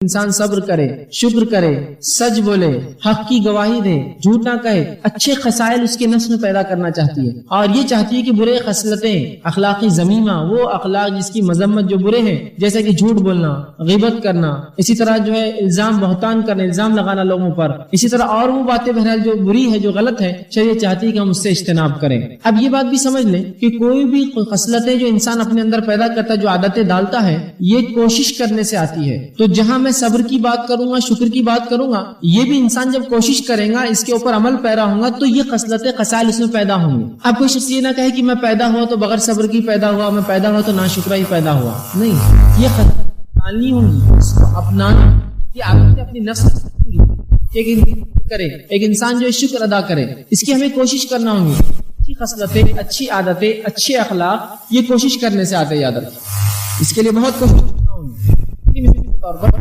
انسان صبر کرے، شکر کرے، سچ بولے، حق کی گواہی دے، جھوٹ نہ کہے، اچھے خصائل اس کے نفس میں پیدا کرنا چاہتی ہے، اور یہ چاہتی ہے کہ برے خصلتیں، اخلاقی ذمیمہ، وہ اخلاق جس کی مذمت جو برے ہیں، جیسے کہ جھوٹ بولنا، غیبت کرنا، اسی طرح جو ہے الزام بہتان کرنا، الزام لگانا لوگوں پر، اسی طرح اور وہ باتیں بہرحال جو بری ہے، جو غلط ہے، شریعت چاہتی ہے کہ ہم اس سے اجتناب کریں۔ اب یہ بات بھی سمجھ لیں کہ کوئی بھی خصلتیں جو انسان اپنے اندر پیدا کرتا ہے، جو عادتیں ڈالتا ہے، یہ کوشش کرنے سے آتی ہے۔ تو جہاں میں صبر کی بات کروں گا، شکر کی بات کروں گا، یہ بھی انسان جب کوشش کرے گا، اس کے اوپر عمل پیرا ہوں گا، تو یہ خصلتیں خصائل اس میں پیدا ہوں گے۔ اب کوئی شخص یہ نہ کہے کہ میں پیدا ہوا تو بغیر صبر کی پیدا ہوا، میں پیدا ہوا تو ناشکرہ ہی پیدا ہوا، نہیں، یہ خصلتیں ڈالنی ہوں گی، اس کو اپنانا، یہ عادتیں اپنی نفس ایک انسان جو شکر ادا کرے، اس کی ہمیں کوشش کرنا ہوں گی۔ اچھی خصلتیں، اچھی عادتیں، اچھے اخلاق، یہ کوشش کرنے سے آتے، یاد رکھیں، اس کے لیے بہت کوشش کرنا ہوگی۔ طور پر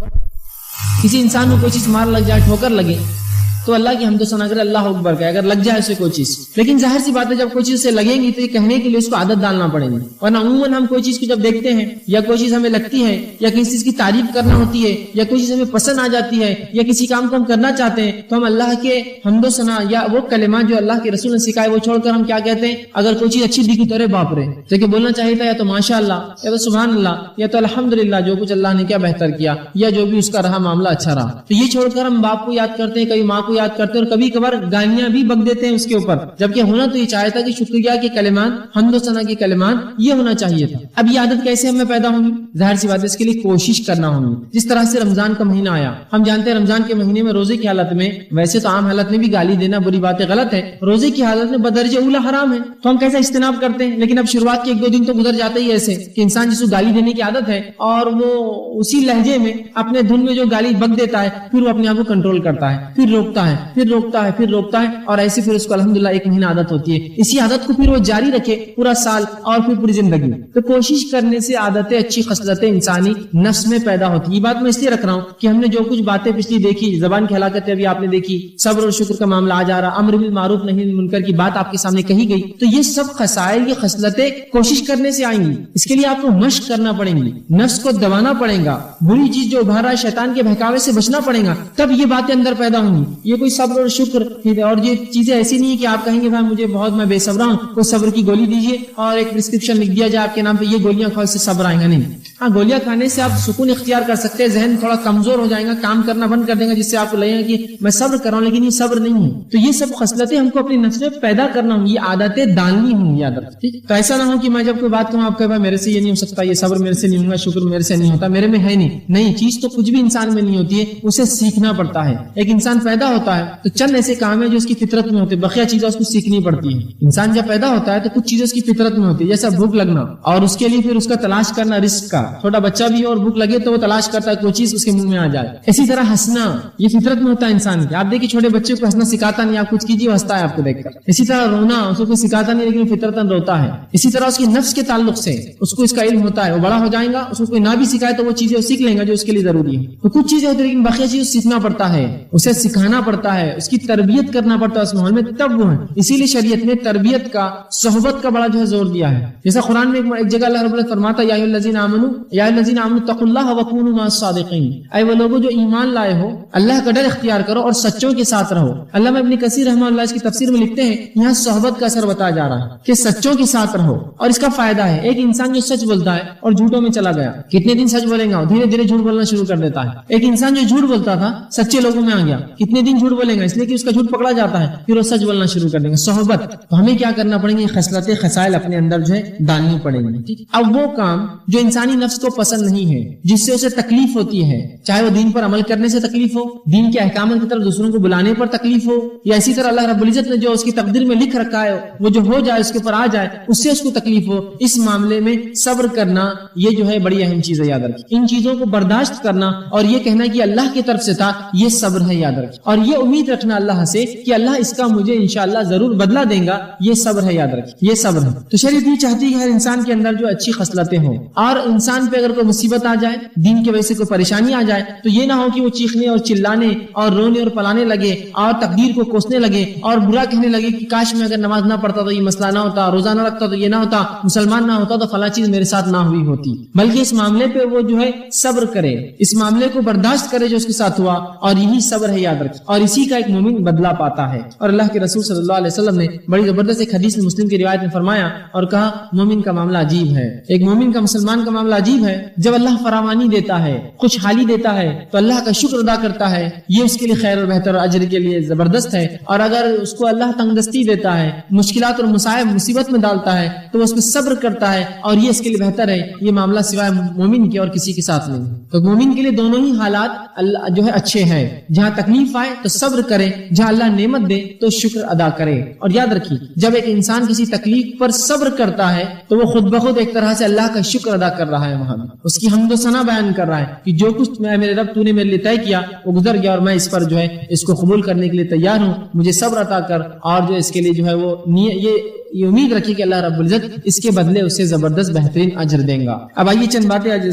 کسی انسان کو کوئی چیز مار لگ جائے، ٹھوکر لگے، تو اللہ کی حمد و ثنا کرے، اللہ اکبر کہے اگر لگ جائے اسے کوئی چیز، لیکن ظاہر سی بات ہے جب کوئی چیز سے لگیں گی تو یہ کہنے کے لیے اس کو عادت ڈالنا پڑے گی، ورنہ عموماً ہم کوئی چیز کو جب دیکھتے ہیں، یا کوئی چیز ہمیں لگتی ہے، یا کسی چیز کی تعریف کرنا ہوتی ہے، یا کوئی چیز ہمیں پسند آ جاتی ہے، یا کسی کام کو ہم کرنا چاہتے ہیں، تو ہم اللہ کے حمد و ثنا یا وہ کلمات جو اللہ کے رسول نے سکھائے وہ چھوڑ کر ہم کیا کہتے ہیں؟ اگر کوئی چیز اچھی دکھی تو ارے باپ رے، تو کہ بولنا چاہیے تھا یا تو ماشاء اللہ، یا تو سبحان اللہ، یا تو الحمدللہ، جو کچھ اللہ نے کیا بہتر کیا، یا جو بھی اس کا رہا معاملہ اچھا رہا۔ تو یہ چھوڑ کر ہم باپ کو یاد کرتے ہیں، کبھی ماں کو یاد کرتے ہیں، اور کبھی کبھار گالیاں بھی بک دیتے ہیں اس کے اوپر، جبکہ ہونا تو یہ چاہتا تھا کہ شکریہ کے کلمات، حمد و ثنا کے کلمات، یہ ہونا چاہیے تھا۔ اب یہ عادت کیسے ہمیں پیدا ہوگی؟ ظاہر سی بات ہے اس کے لیے کوشش کرنا ہوگی۔ جس طرح سے رمضان کا مہینہ آیا، ہم جانتے ہیں رمضان کے مہینے میں روزے کی حالت میں، ویسے تو عام حالت میں بھی گالی دینا بری بات ہے، غلط ہے، روزے کی حالت میں بدرجہ اولا حرام ہے، تو ہم کیسے اجتناب کرتے ہیں؟ لیکن اب شروعات کے 1-2 دن تو گزر جاتے ہی ایسے کہ انسان جس کو گالی دینے کی عادت ہے، اور وہ اسی لہجے میں اپنے دھن میں جو گالی بک دیتا ہے، پھر وہ اپنے آپ کو کنٹرول کرتا ہے، پھر روکتا ہے، پھر روکتا ہے، پھر روکتا ہے، اور ایسے پھر اس کو الحمدللہ 1 مہینہ عادت ہوتی ہے۔ اسی عادت کو پھر وہ جاری رکھے پورا سال اور پھر پوری زندگی۔ تو کوشش کرنے سے عادتیں، اچھی خصلتیں انسانی نفس میں پیدا ہوتی ہے۔ یہ بات میں اس لیے رکھ رہا ہوں کہ ہم نے جو کچھ باتیں پچھلی دیکھی، زبان کی ہلاکتیں ابھی آپ نے دیکھی، صبر اور شکر کا معاملہ آ جا رہا، امر بالمعروف نہی عن المنکر کی بات آپ کے سامنے کہی گئی، تو یہ سب خصائل، یہ خصلتیں کوشش کرنے سے آئیں گی۔ اس کے لیے آپ کو مشق کرنا پڑیں گی، نفس کو دبانا پڑے گا، بری چیز جو ابھار رہا ہے شیطان کے بہکاوے سے بچنا پڑے گا، تب یہ باتیں اندر پیدا ہوں گی۔ یہ کوئی صبر اور شکر اور یہ چیزیں ایسی نہیں کہ آپ کہیں گے بھائی مجھے بہت میں بے صبر ہوں، کوئی صبر کی گولی دیجیے اور ایک پرسکرپشن لکھ دیا جائے آپ کے نام پہ، یہ گولیاں کھاؤ، اس سے صبر آئے گا، نہیں۔ ہاں، گولیاں کھانے سے آپ سکون اختیار کر سکتے ہیں، ذہن تھوڑا کمزور ہو جائے گا، کام کرنا بند کر دیں گا، جس سے آپ کو لگے گا کہ میں صبر کر رہا ہوں، لیکن یہ صبر نہیں ہے۔ تو یہ سب خصلتیں ہم کو اپنی نفس میں پیدا کرنا ہوں، یہ عادتیں ڈالنی ہوں، یاد رکھیں۔ تو ایسا نہ ہو کہ میں جب کوئی بات کہوں آپ کہے بھائی میرے سے یہ نہیں ہو سکتا، یہ صبر میرے سے نہیں ہوگا، شکر میرے سے نہیں ہوتا، میرے میں ہے نہیں، چیز تو کچھ بھی انسان میں نہیں ہوتی ہے، اسے سیکھنا پڑتا ہے۔ ایک انسان پیدا ہوتا ہے تو چند ایسے کام ہیں جو اس کی فطرت میں ہوتے ہیں، بقیہ چیزیں اس کو سیکھنی پڑتی ہیں۔ انسان جب پیدا ہوتا ہے تو کچھ چیزیں اس کی فطرت میں ہوتی ہے، جیسا بھوک لگنا، اور اس کے لیے پھر اس کا تلاش کرنا رزق کا، چھوٹا بچہ بھی اور بھوک لگے تو وہ تلاش کرتا ہے کوئی چیز اس کے منہ میں آ جائے۔ اسی طرح ہنسنا، یہ فطرت میں ہوتا ہے انسان کی۔ آپ دیکھیے چھوٹے بچے کو ہنسنا سکھاتا نہیں، آپ کچھ کیجیے ہنستا ہے آپ کو دیکھ کر۔ اسی طرح رونا، اس کو کوئی سکھاتا نہیں لیکن فطرتاً روتا ہے۔ اسی طرح اس کی نفس کے تعلق سے اس کو اس کا علم ہوتا ہے، وہ بڑا ہو جائے گا، اس کو کوئی نہ بھی سکھائے تو وہ چیزیں وہ سیکھ لیں گا جو اس کے لیے ضروری ہے۔ تو کچھ چیزیں ہوتی ہیں لیکن بقیہ چیز سیکھنا پڑتا ہے، اسے سکھانا پڑتا ہے، اس کی تربیت کرنا پڑتا ہے اس ماحول میں، تب وہ ہے۔ اسی لیے شریعت نے تربیت کا، صحبت کا بڑا جو ہے زور دیا ہے۔ جیسا قرآن میں ایک جگہ اللہ رب العزت فرماتا ہے یا الذین آمنوا اتقوا اللہ وکونوا مع الصادقین، اے وہ لوگوں جو ایمان لائے ہو، اللہ کا ڈر اختیار کرو اور سچوں کے ساتھ رہو۔ علامہ ابن کثیر رحمہ اللہ اس کی تفسیر میں لکھتے ہیں یہاں صحبت کا اثر بتایا جا رہا ہے کہ سچوں کے ساتھ رہو، اور اس کا فائدہ ہے ایک انسان جو سچ بولتا ہے اور جھوٹوں میں چلا گیا، کتنے دن سچ بولے گا، دھیرے دھیرے جھوٹ بولنا شروع کر دیتا ہے۔ ایک انسان جو جھوٹ بولتا تھا سچے لوگوں میں آ گیا، کتنے دن جھوٹ بولے گا، اس لیے کہ اس کا جھوٹ پکڑا جاتا ہے، پھر وہ سچ بولنا شروع کر دیں گے۔ صحبت، تو ہمیں کیا کرنا پڑیں گے؟ خصلتیں، خصائل اپنے اندر جو ہے ڈالنی پڑیں گی۔ اب وہ کام جو انسانی نفس کو پسند نہیں ہے، جس سے اسے تکلیف ہوتی ہے، چاہے وہ دین پر عمل کرنے سے تکلیف ہو، دین کے احکامات کی طرف دوسروں کو بلانے پر تکلیف ہو، یا اسی طرح اللہ رب العزت نے جو اس کی تقدیر میں لکھ رکھا ہے وہ جو ہو جائے، اس کے اوپر آ جائے، اس سے اس کو تکلیف ہو، اس معاملے میں صبر کرنا یہ جو ہے بڑی اہم چیز ہے، یاد رکھیں۔ ان چیزوں کو برداشت کرنا اور یہ کہنا کہ اللہ کی طرف سے تھا، یہ صبر ہے، یاد رکھیں۔ اور یہ امید رکھنا اللہ سے کہ اللہ اس کا مجھے انشاءاللہ ضرور بدلہ دے گا، یہ صبر ہے، یاد رکھیں، یہ صبر ہے۔ تو شریعت یہ چاہتی ہے کہ ہر انسان کے اندر جو اچھی خصلتیں ہوں، اور انسان انسان پہ اگر کوئی مصیبت آ جائے، دین کی وجہ سے کوئی پریشانی آ جائے، تو یہ نہ ہو کہ وہ چیخنے اور چلانے اور رونے اور پلانے لگے اور تقدیر کو کوسنے لگے اور برا کہنے لگے کہ کاش میں اگر نماز نہ پڑھتا تو یہ مسئلہ نہ ہوتا، روزہ نہ رکھتا تو یہ نہ ہوتا، مسلمان نہ ہوتا تو فلاں چیز میرے ساتھ نہ ہوئی ہوتی، بلکہ اس معاملے پہ وہ جو ہے صبر کرے، اس معاملے کو برداشت کرے جو اس کے ساتھ ہوا، اور یہی صبر ہے، یاد رکھیں، اور اسی کا ایک مومن بدلہ پاتا ہے۔ اور اللہ کے رسول صلی اللہ علیہ وسلم نے بڑی زبردست ایک حدیث میں مسلم کی روایت میں فرمایا اور کہا مومن کا معاملہ عجیب ہے، ایک مومن کا مسلمان کا معاملہ عجیب ہے، جب اللہ فراوانی دیتا ہے، خوشحالی دیتا ہے تو اللہ کا شکر ادا کرتا ہے، یہ اس کے لیے خیر اور بہتر اور اجر کے لیے زبردست ہے، اور اگر اس کو اللہ تنگ دستی دیتا ہے، مشکلات اور مصائب مصیبت میں ڈالتا ہے تو وہ اس پہ صبر کرتا ہے اور یہ اس کے لیے بہتر ہے، یہ معاملہ سوائے مومن کے اور کسی کے ساتھ نہیں۔ تو مومن کے لیے دونوں ہی حالات اللہ جو ہے اچھے ہیں، جہاں تکلیف آئے تو صبر کرے، جہاں اللہ نعمت دے تو شکر ادا کرے۔ اور یاد رکھیے جب ایک انسان کسی تکلیف پر صبر کرتا ہے تو وہ خود بخود ایک طرح سے اللہ کا شکر ادا کر رہا ہے، وہاں اس کی حمد و ثنا بیان کر رہا ہے کہ جو کچھ میرے رب تو نے میرے لیے طے کیا وہ گزر گیا اور میں اس پر جو ہے اس کو قبول کرنے کے لیے تیار ہوں، مجھے صبر عطا کر، اور جو اس کے لیے جو ہے وہ یہ امید رکھی کہ اللہ رب العزت اس کے بدلے اسے زبردست بہترین اجر دیں گا۔ اب آئیے چند باتیں جو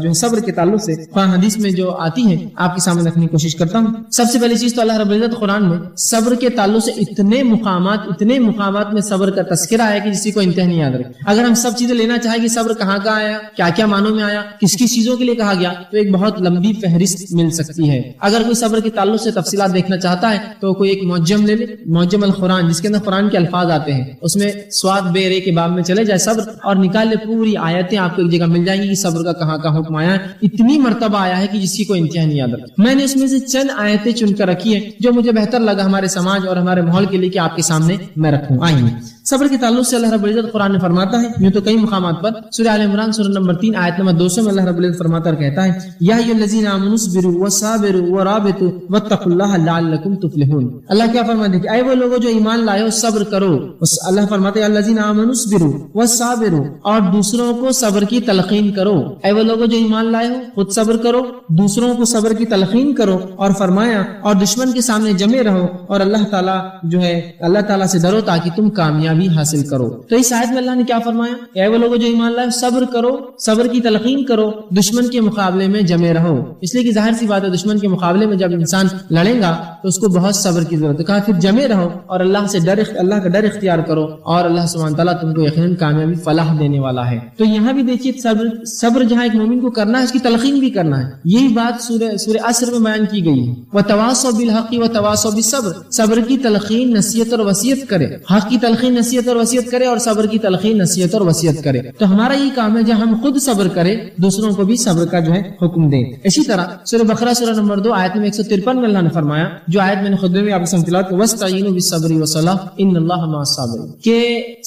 ہے صبر کے تعلق سے قرآن حدیث میں جو آتی ہیں آپ کے سامنے رکھنے کی کوشش کرتا ہوں۔ سب سے پہلی چیز تو اللہ رب العزت قرآن میں صبر کے تعلق سے اتنے مقامات میں صبر کا تذکرہ ہے کہ جس کو انتہا نہیں یاد رکھے۔ اگر ہم سب چیزیں لینا چاہیں کہ صبر کہاں کا آیا، کیا کیا معنوں میں آیا، کس کس چیزوں کے لیے کہا گیا، تو ایک بہت لمبی فہرست مل سکتی ہے۔ اگر کوئی صبر کے تعلق سے تفصیلات دیکھنا چاہتا ہے تو کوئی ایک معجم لے لے، معجم القرآن، جس کے اندر قرآن کے الفاظ آتے ہیں، اس میں سواد بے رے کے باب میں چلے جائے صبر اور نکال لے، پوری آیتیں آپ کو ایک جگہ مل جائیں گی کہ صبر کا کہاں کہاں حکم آیا ہے، اتنی مرتبہ آیا ہے کہ جس کی کوئی انتہا نہیں یاد رکھتی۔ میں نے اس میں سے چند آیتیں چن کر رکھی ہیں جو مجھے بہتر لگا ہمارے سماج اور ہمارے ماحول کے لیے کہ آپ کے سامنے میں رکھوں۔ آئیے صبر کے تعلق سے اللہ رب العزت قرآن میں فرماتا ہے، یوں تو کئی مقامات پر، سورہ آل عمران سورہ نمبر 3 آیت نمبر 200 میں اللہ رب العزت فرماتا اور کہتا ہے یا ایھا الذین آمنوا اصبروا وصابروا ورابطوا واتقوا اللہ لعلکم تفلحون۔ اللہ کیا فرماتے ہیں کہ اے وہ لوگوں جو ایمان لائے ہو صبر کرو، اللہ فرماتے ہیں الذین آمنوا اصبروا وصابروا، اور دوسروں کو صبر کی تلقین کرو۔ اے وہ لوگوں جو ایمان لائے ہو خود صبر کرو، دوسروں کو صبر کی تلقین کرو، اور فرمایا اور دشمن کے سامنے جمے رہو، اور اللہ تعالیٰ جو ہے اللہ تعالیٰ سے ڈرو تاکہ تم کامیابی حاصل کرو۔ تو اس آیت میں اللہ نے کیا فرمایا، اے وہ لوگوں جو ایمان لائے صبر کرو، صبر کی تلقین کرو، دشمن کے مقابلے میں جمے رہو۔ اس لیے کہ ظاہر سی بات ہے دشمن کے مقابلے میں جب انسان لڑے گا تو اس کو بہت صبر کی ضرورت ہے، کہا پھر جمے رہو اور اللہ کا ڈر اختیار کرو، اور اللہ سبحانہ تعالیٰ تم کو یقیناً کامیابی فلاح دینے والا ہے۔ تو یہاں بھی دیکھیے صبر جہاں ایک مومن کو کرنا ہے اس کی تلقین بھی کرنا ہے، یہی بات سورہ عصر میں بیان کی گئی ہے، وتواصوا بالحق وتواصوا بالصبر، صبر کی تلقین نصیحت اور وصیت کرے، حق کی تلقین نصیحت اور وصیت کرے، اور صبر کی تلقین نصیحت اور وصیت کرے۔ تو ہمارا یہ کام ہے جہاں ہم خود صبر کرے دوسروں کو بھی صبر کا جو ہے حکم دیں۔ اسی طرح سورہ بقرہ سورہ نمبر 2 آیت میں 153 میں اللہ نے فرمایا، جو آیت میں نے خطبے میں آپ کو تلاوت کی، واستعینوا بالصبر والصلاۃ ان اللہ مع الصابرین، کہ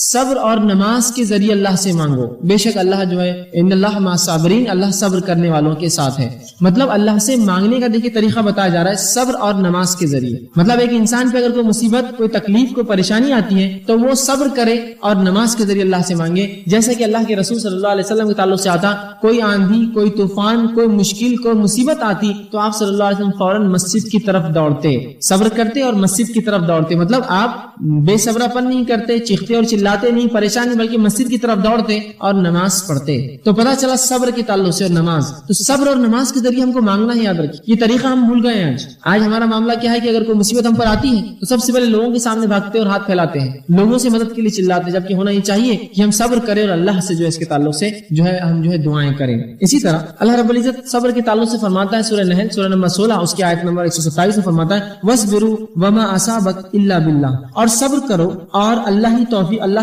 صبر اور نماز کے ذریعے اللہ سے مانگو، بے شک اللہ جو ہے ان اللہ مع الصابرین، اللہ صبر کرنے والوں کے ساتھ ہے۔ مطلب اللہ سے مانگنے کا دیکھیے طریقہ بتایا جا رہا ہے صبر اور نماز کے ذریعے۔ مطلب ایک انسان پہ اگر کوئی مصیبت، کوئی تکلیف، کوئی پریشانی آتی ہے تو وہ صبر کرے اور نماز کے ذریعے اللہ سے مانگے، جیسے کہ اللہ کے رسول صلی اللہ علیہ وسلم کے تعلق سے آتا، کوئی آندھی، کوئی طوفان، کوئی مشکل، کوئی مصیبت آتی تو آپ صلی اللہ علیہ وسلم فوراً مسجد کی طرف دوڑتے، صبر کرتے اور مسجد کی طرف دوڑتے۔ مطلب آپ بے صبرا پن نہیں کرتے، چیختے اور چلاتے نہیں، پریشانی، بلکہ مسجد کی طرف دوڑتے اور نماز پڑھتے۔ تو پتہ چلا صبر کے تعلق سے اور نماز، تو صبر اور نماز کے ذریعے ہم کو مانگنا ہے، یاد رکھیے یہ طریقہ ہم بھول گئے ہیں۔ آج ہمارا معاملہ کیا ہے کہ اگر کوئی مصیبت ہم پر آتی ہے تو سب سے پہلے لوگوں کے سامنے بھاگتے اور ہاتھ پھیلاتے ہیں، لوگوں سے مدد کے لیے چلاتے، جبکہ ہونا یہ چاہیے کہ ہم صبر کریں اور اللہ سے جو ہے اس کے تعلق سے جو ہے ہم جو ہے دعائیں کریں۔ اسی طرح اللہ رب العزت صبر کے تعلق سے فرماتا ہے سورہ نحل سورہ نمبر 16 اس کی آیت نمبر 127 میں فرماتا ہے وَاصْبِرُوا وَمَا أَصَابَكَ إِلَّا بِاللَّهِ، اور صبر کرو اور اللہ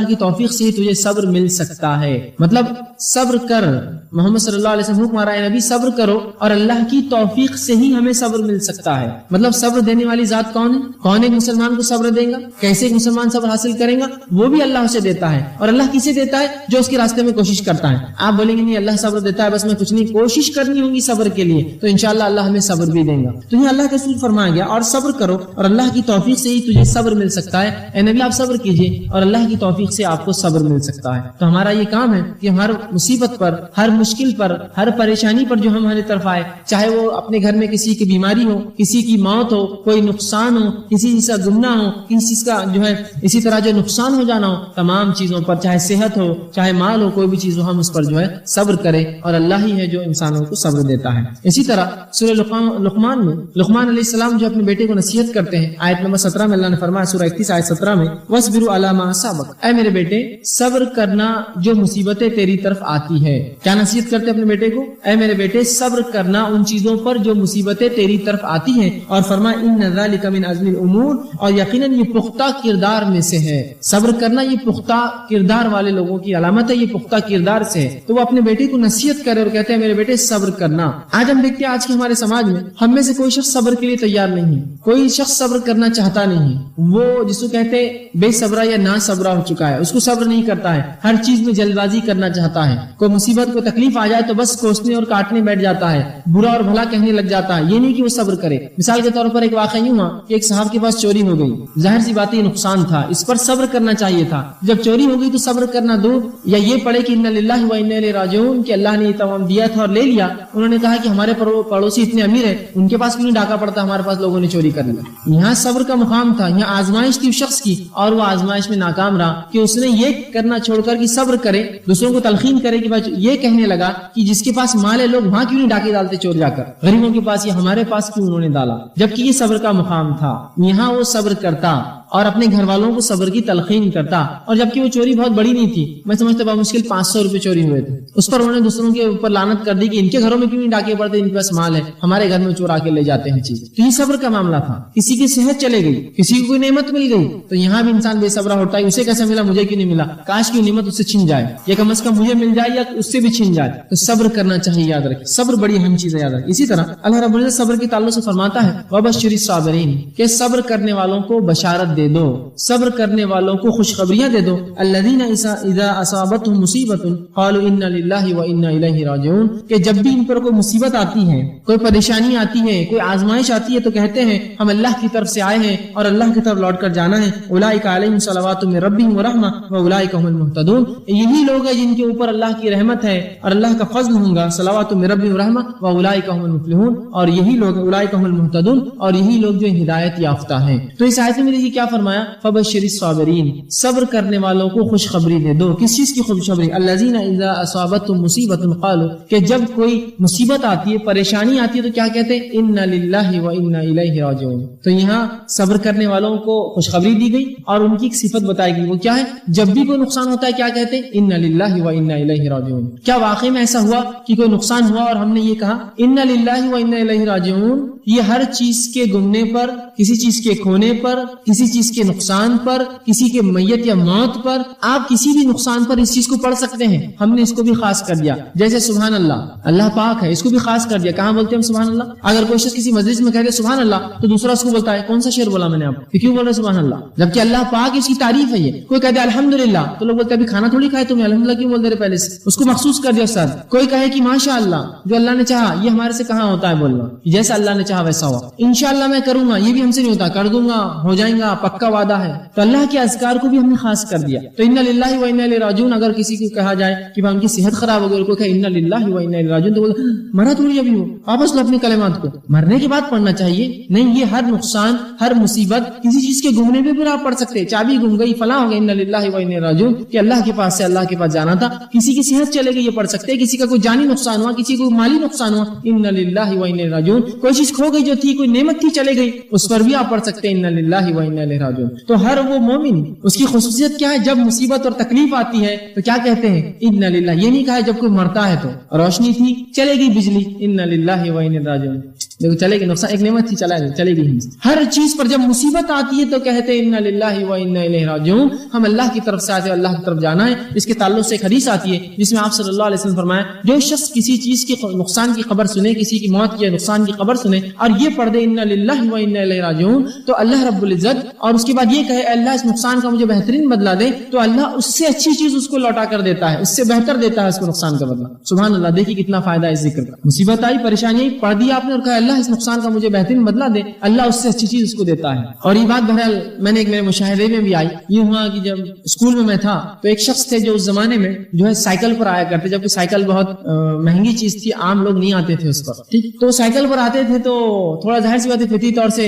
کی توفیق سے ہی تجھے صبر مل سکتا ہے۔ مطلب صبر کر، محمد صلی اللہ علیہ وسلم حکم آ رہا ہے نبی صبر کرو اور اللہ کی توفیق سے ہی ہمیں صبر مل سکتا ہے۔ مطلب صبر دینے والی ذات کون ہے؟ کون ایک مسلمان کو صبر دے گا؟ کیسے ایک مسلمان صبر حاصل کرے گا؟ وہ بھی اللہ سے دیتا ہے، اور اللہ کسے دیتا ہے؟ جو اس کے راستے میں کوشش کرتا ہے۔ آپ بولیں گے نہیں اللہ صبر دیتا ہے بس میں کچھ نہیں، کوشش کرنی ہوگی صبر کے لیے تو انشاءاللہ اللہ ہمیں صبر بھی دے گا۔ تو یہ اللہ کا رسول فرمایا گیا اور صبر کرو اور اللہ کی توفیق سے ہی تجھے صبر مل سکتا ہے۔ اے نبی آپ صبر کیجئے اور اللہ کی توفیق سے آپ کو صبر مل سکتا ہے۔ تو ہمارا یہ کام ہے کہ مصیبت پر، ہر مشکل پر، ہر پریشانی پر جو ہماری طرف آئے، چاہے وہ اپنے گھر میں کسی کی بیماری ہو، کسی کی موت ہو، کوئی نقصان ہو، کسی چیز کا گمناہ ہو، کسی چیز کا جو ہے اسی طرح جو نقصان ہو جانا ہو، تمام چیزوں پر، چاہے صحت ہو، چاہے مال ہو، کوئی بھی چیز ہو، ہم اس پر جو ہے صبر کریں، اور اللہ ہی ہے جو انسانوں کو صبر دیتا ہے۔ اسی طرح سورہ لقمان میں لقمان علیہ السلام جو اپنے بیٹے کو نصیحت کرتے ہیں، آیت نمبر 17 میں اللہ نے فرمایا، سورہ 31 آیت 17 میں، وَاصْبِرُوا عَلَىٰ مَا أَصَابَكَ، اے میرے بیٹے صبر کرنا جو مصیبتیں تیری طرف آتی ہے۔ کیا نصیحت کرتے اپنے بیٹے کو؟ اے میرے بیٹے صبر کرنا ان چیزوں پر جو مصیبتیں تیری طرف آتی ہیں، اور فرمایا إِنَّ ذَلِكَ مِنْ عَزْمِ الْأُمُورِ، اور یقیناً یہ پختہ کردار میں سے ہے۔ صبر کرنا یہ پختہ کردار والے لوگوں کی علامت ہے، یہ پختہ کردار سے ہے۔ تو وہ اپنے بیٹے کو نصیحت کرے اور کہتے ہیں میرے بیٹے صبر کرنا۔ آج ہم دیکھتے ہیں آج کے ہمارے سماج میں ہم میں سے کوئی شخص صبر کے لیے تیار نہیں ہے، کوئی شخص صبر کرنا چاہتا نہیں ہے، وہ جس کو کہتے بے صبرا یا نا صبرا ہو چکا ہے، اس کو صبر نہیں کرتا ہے، ہر چیز میں جلد بازی کرنا چاہتا ہے، کوئی مصیبت کو تکلیف آ جائے تو بس کوسنے اور کاٹنے بیٹھ جاتا ہے، برا اور بھلا کہنے لگ جاتا ہے، یہ نہیں کہ وہ صبر کرے۔ مثال کے طور پر ایک واقعہ یوں ہوا کہ ایک صاحب کے پاس چوری ہو گئی، ظاہر سی بات یہ نقصان تھا، اس پر صبر کرنا چاہیے تھا، جب چوری ہو گئی تو صبر کرنا دور، یا یہ پڑھے کہ انا للہ و انا الیہ راجعون کہ اللہ نے یہ تمام دیا تھا اور لے لیا۔ انہوں نے کہا کہ ہمارے پڑوسی اتنے امیر ہیں، ان کے پاس کیوں نہیں ڈاکہ پڑتا، ہمارے پاس لوگوں نے چوری کر لیا۔ یہاں صبر کا مقام تھا، یہاں آزمائش تھی اس شخص کی، اور وہ آزمائش میں ناکام رہا کہ اس نے یہ کرنا چھوڑ کر کہ صبر کرے، دوسروں کو تلقین کرے کہ یہ کہنے لگا کہ جس کے پاس مال ہے لوگ وہاں کیوں نہیں ڈاکے ڈالتے چور جا کر، غریبوں کے پاس یہ ہمارے پاس کیوں انہوں نے ڈالا، جبکہ یہ صبر کا مقام تھا۔ یہاں وہ صبر کرتا اور اپنے گھر والوں کو صبر کی تلقین کرتا، اور جبکہ وہ چوری بہت بڑی نہیں تھی، میں سمجھتا بہت مشکل 500 روپے چوری ہوئے تھے، اس پر انہوں نے دوسروں کے اوپر لعنت کر دی کہ ان کے گھروں میں کیوں نہیں ڈاکے پڑتے، ان کے پاس مال ہے، ہمارے گھر میں چور آ کے لے جاتے ہیں چیز۔ تو یہ صبر کا معاملہ تھا۔ کسی کی صحت چلے گئی، کسی کو کوئی نعمت مل گئی، تو یہاں بھی انسان بے صبرا ہوتا ہے، اسے کیسے ملا مجھے کیوں نہیں ملا، کاش کی نعمت اس سے چھن جائے، یا کم از کم مجھے مل جائے یا اس سے بھی چھن جائے۔ تو صبر کرنا چاہیے، یاد رکھیں صبر بڑی اہم چیز ہے، یاد رکھیں۔ اسی طرح اللہ رب العزت صبر کے تعلق سے فرماتا ہے وَبَشِّرِ الصَّابِرِينَ کہ صبر کرنے والوں کو بشارت دے دو، صبر کرنے والوں کو خوشخبریاں دے دو۔ الذین اذا اصابتهم مصیبۃ قالوا انا للہ وانا الیہ راجعون کہ جب بھی ان پر کوئی مصیبت آتی ہے، کوئی پریشانی آتی ہے، کوئی آزمائش آتی ہے تو کہتے ہیں ہم اللہ کی طرف سے آئے ہیں اور اللہ کی طرف لوٹ کر جانا ہے۔ اولئک علیہم صلوات من ربہم ورحمہ واولئک هم المہتدون یہی لوگ ہیں جن کے اوپر اللہ کی رحمت ہے اور اللہ کا فضل ہوگا، صلوات من ربہم ورحمہ واولئک هم المفلحون اور یہی لوگ اولئک هم المہتدون اور یہی لوگ جو ہدایت یافتہ ہیں۔ تو اس آیت میں دیکھیے کیا فرمایا، فبشر الصابرین صبر کرنے والوں کو خوشخبری دے دو۔ کس چیز کی خوشخبری؟ الذین اذا اصابتهم مصیبۃ قالوا کہ جب کوئی مصیبت آتی ہے، پریشانی آتی ہے تو کیا کہتے ہیں انا للہ وانا الیہ راجعون۔ تو یہاں صبر کرنے والوں کو خوشخبری دی گئی اور ان کی ایک صفت بتائی گئی، وہ کیا ہے؟ جب بھی کوئی نقصان ہوتا ہے کیا کہتے ہیں انا للہ وانا الیہ راجعون۔ کیا واقعی میں ایسا ہوا کہ کوئی نقصان ہوا اور ہم نے یہ کہا انا للہ وانا الیہ راجعون؟ یہ ہر چیز کے گمنے پر، کسی چیز کے کھونے پر، کسی چیز کے نقصان پر، کسی کے میت یا موت پر، آپ کسی بھی نقصان پر اس چیز کو پڑھ سکتے ہیں۔ ہم نے اس کو بھی خاص کر دیا، جیسے سبحان اللہ، اللہ پاک ہے، اس کو بھی خاص کر دیا۔ کہاں بولتے ہیں ہم سبحان اللہ؟ اگر کوئی شخص کسی مجلس میں کہتے سبحان اللہ تو دوسرا اس کو بولتا ہے کون سا شعر بولا میں نے آپ کو، کیوں بول رہے سبحان اللہ، جبکہ اللہ پاک اس کی تعریف ہے۔ یہ کوئی کہتے الحمدللہ تو لوگ بولتے ابھی کھانا تھوڑی کھائے تمہیں الحمدللہ کیوں بول دے رہے پہلے سے، اس کو مخصوص کر دیا استاد۔ کوئی کہے کہ ماشاء اللہ، جو اللہ نے چاہا، یہ ہمارے سے کہاں ہوتا ہے بولنا، جیسا اللہ نے چاہا ویسا ہوا۔ انشاءاللہ میں کروں گا، یہ بھی ہم سے نہیں ہوتا، کر دوں گا، ہو جائیں گا، پکا وعدہ ہے۔ تو اللہ کے اذکار کو بھی ہم نے خاص کر دیا۔ تو انا للہ و انا الیہ راجعون اگر کسی کو کہا جائے کہ ان کی صحت خراب ہو گئی اور کوئی کہے انا للہ و انا الیہ راجعون تو بولے مرا تھوڑی ابھی ہو، واپس لو اپنے کلمات کو، مرنے کے بعد پڑھنا چاہیے۔ نہیں، یہ ہر نقصان، ہر مصیبت، کسی چیز کے گمنے پہ بھی آپ پڑھ سکتے، چابی گم گئی فلاں ہو گئی انا للہ و انا الیہ راجعون کہ اللہ کے پاس سے اللہ کے پاس جانا تھا۔ کسی کی صحت چلے گئی یہ پڑھ سکتے، کسی کا کوئی جانی نقصان ہوا، کسی کو مالی نقصان ہوا انا للہ و انا الیہ راجعون، کوئی چیز کھو گئی جو تھی، کوئی نعمت تھی چلے گئی، اس پر بھی آپ پڑھ سکتے انا للہ و انا الیہ راجعون۔ تو ہر وہ مومن اس کی خصوصیت کیا ہے؟ جب مصیبت اور تکلیف آتی ہے تو کیا کہتے ہیں انا للہ۔ یہ نہیں کہا جب کوئی مرتا ہے تو روشنی تھی چلے گئی بجلی انا للہ و انا الیہ راجعون، دیکھو چلے گی، نقصان ایک نعمت تھی چلے گی۔ ہر چیز پر جب مصیبت آتی ہے تو کہتے ہیں انا للہ و انا الیہ راجعون، ہم اللہ کی طرف سے آتے ہیں، اللہ کی طرف جانا ہے۔ اس کے تعلق سے ایک حدیث آتی ہے جس میں آپ صلی اللہ علیہ وسلم فرمایا جو شخص کسی چیز کے نقصان کی خبر سنے، کسی کی موت کی نقصان کی خبر سنے اور یہ پڑھ دے انا للہ و انا الیہ راجعون تو اللہ رب العزت اور اس کے بعد یہ کہے اللہ اس نقصان کا مجھے بہترین بدلہ دے، تو اللہ اس سے اچھی چیز اس کو لوٹا کر دیتا ہے، اس سے بہتر دیتا ہے اس کو نقصان کا بدلہ. سبحان اللہ. دیکھیے کتنا فائدہ ہے اس ذکر کا. مصیبت آئی، پریشانی آئی، پڑھ دیا آپ نے اور کہا اللہ اس نقصان کا مجھے بہترین بدلہ دے، اللہ اس سے اچھی چیز اس کو دیتا ہے. اور یہ بات بہرحال میں نے ایک میرے مشاہدے میں بھی آئی. یہ ہوا کہ جب اسکول میں تھا تو ایک شخص تھے جو اس زمانے میں جو ہے سائیکل پر آیا کرتے، جبکہ سائیکل بہت مہنگی چیز تھی، عام لوگ نہیں آتے تھے اس پر. ٹھیک، تو سائیکل پر آتے تھے تو تھوڑا ظاہر سی بات ہے فطری طور سے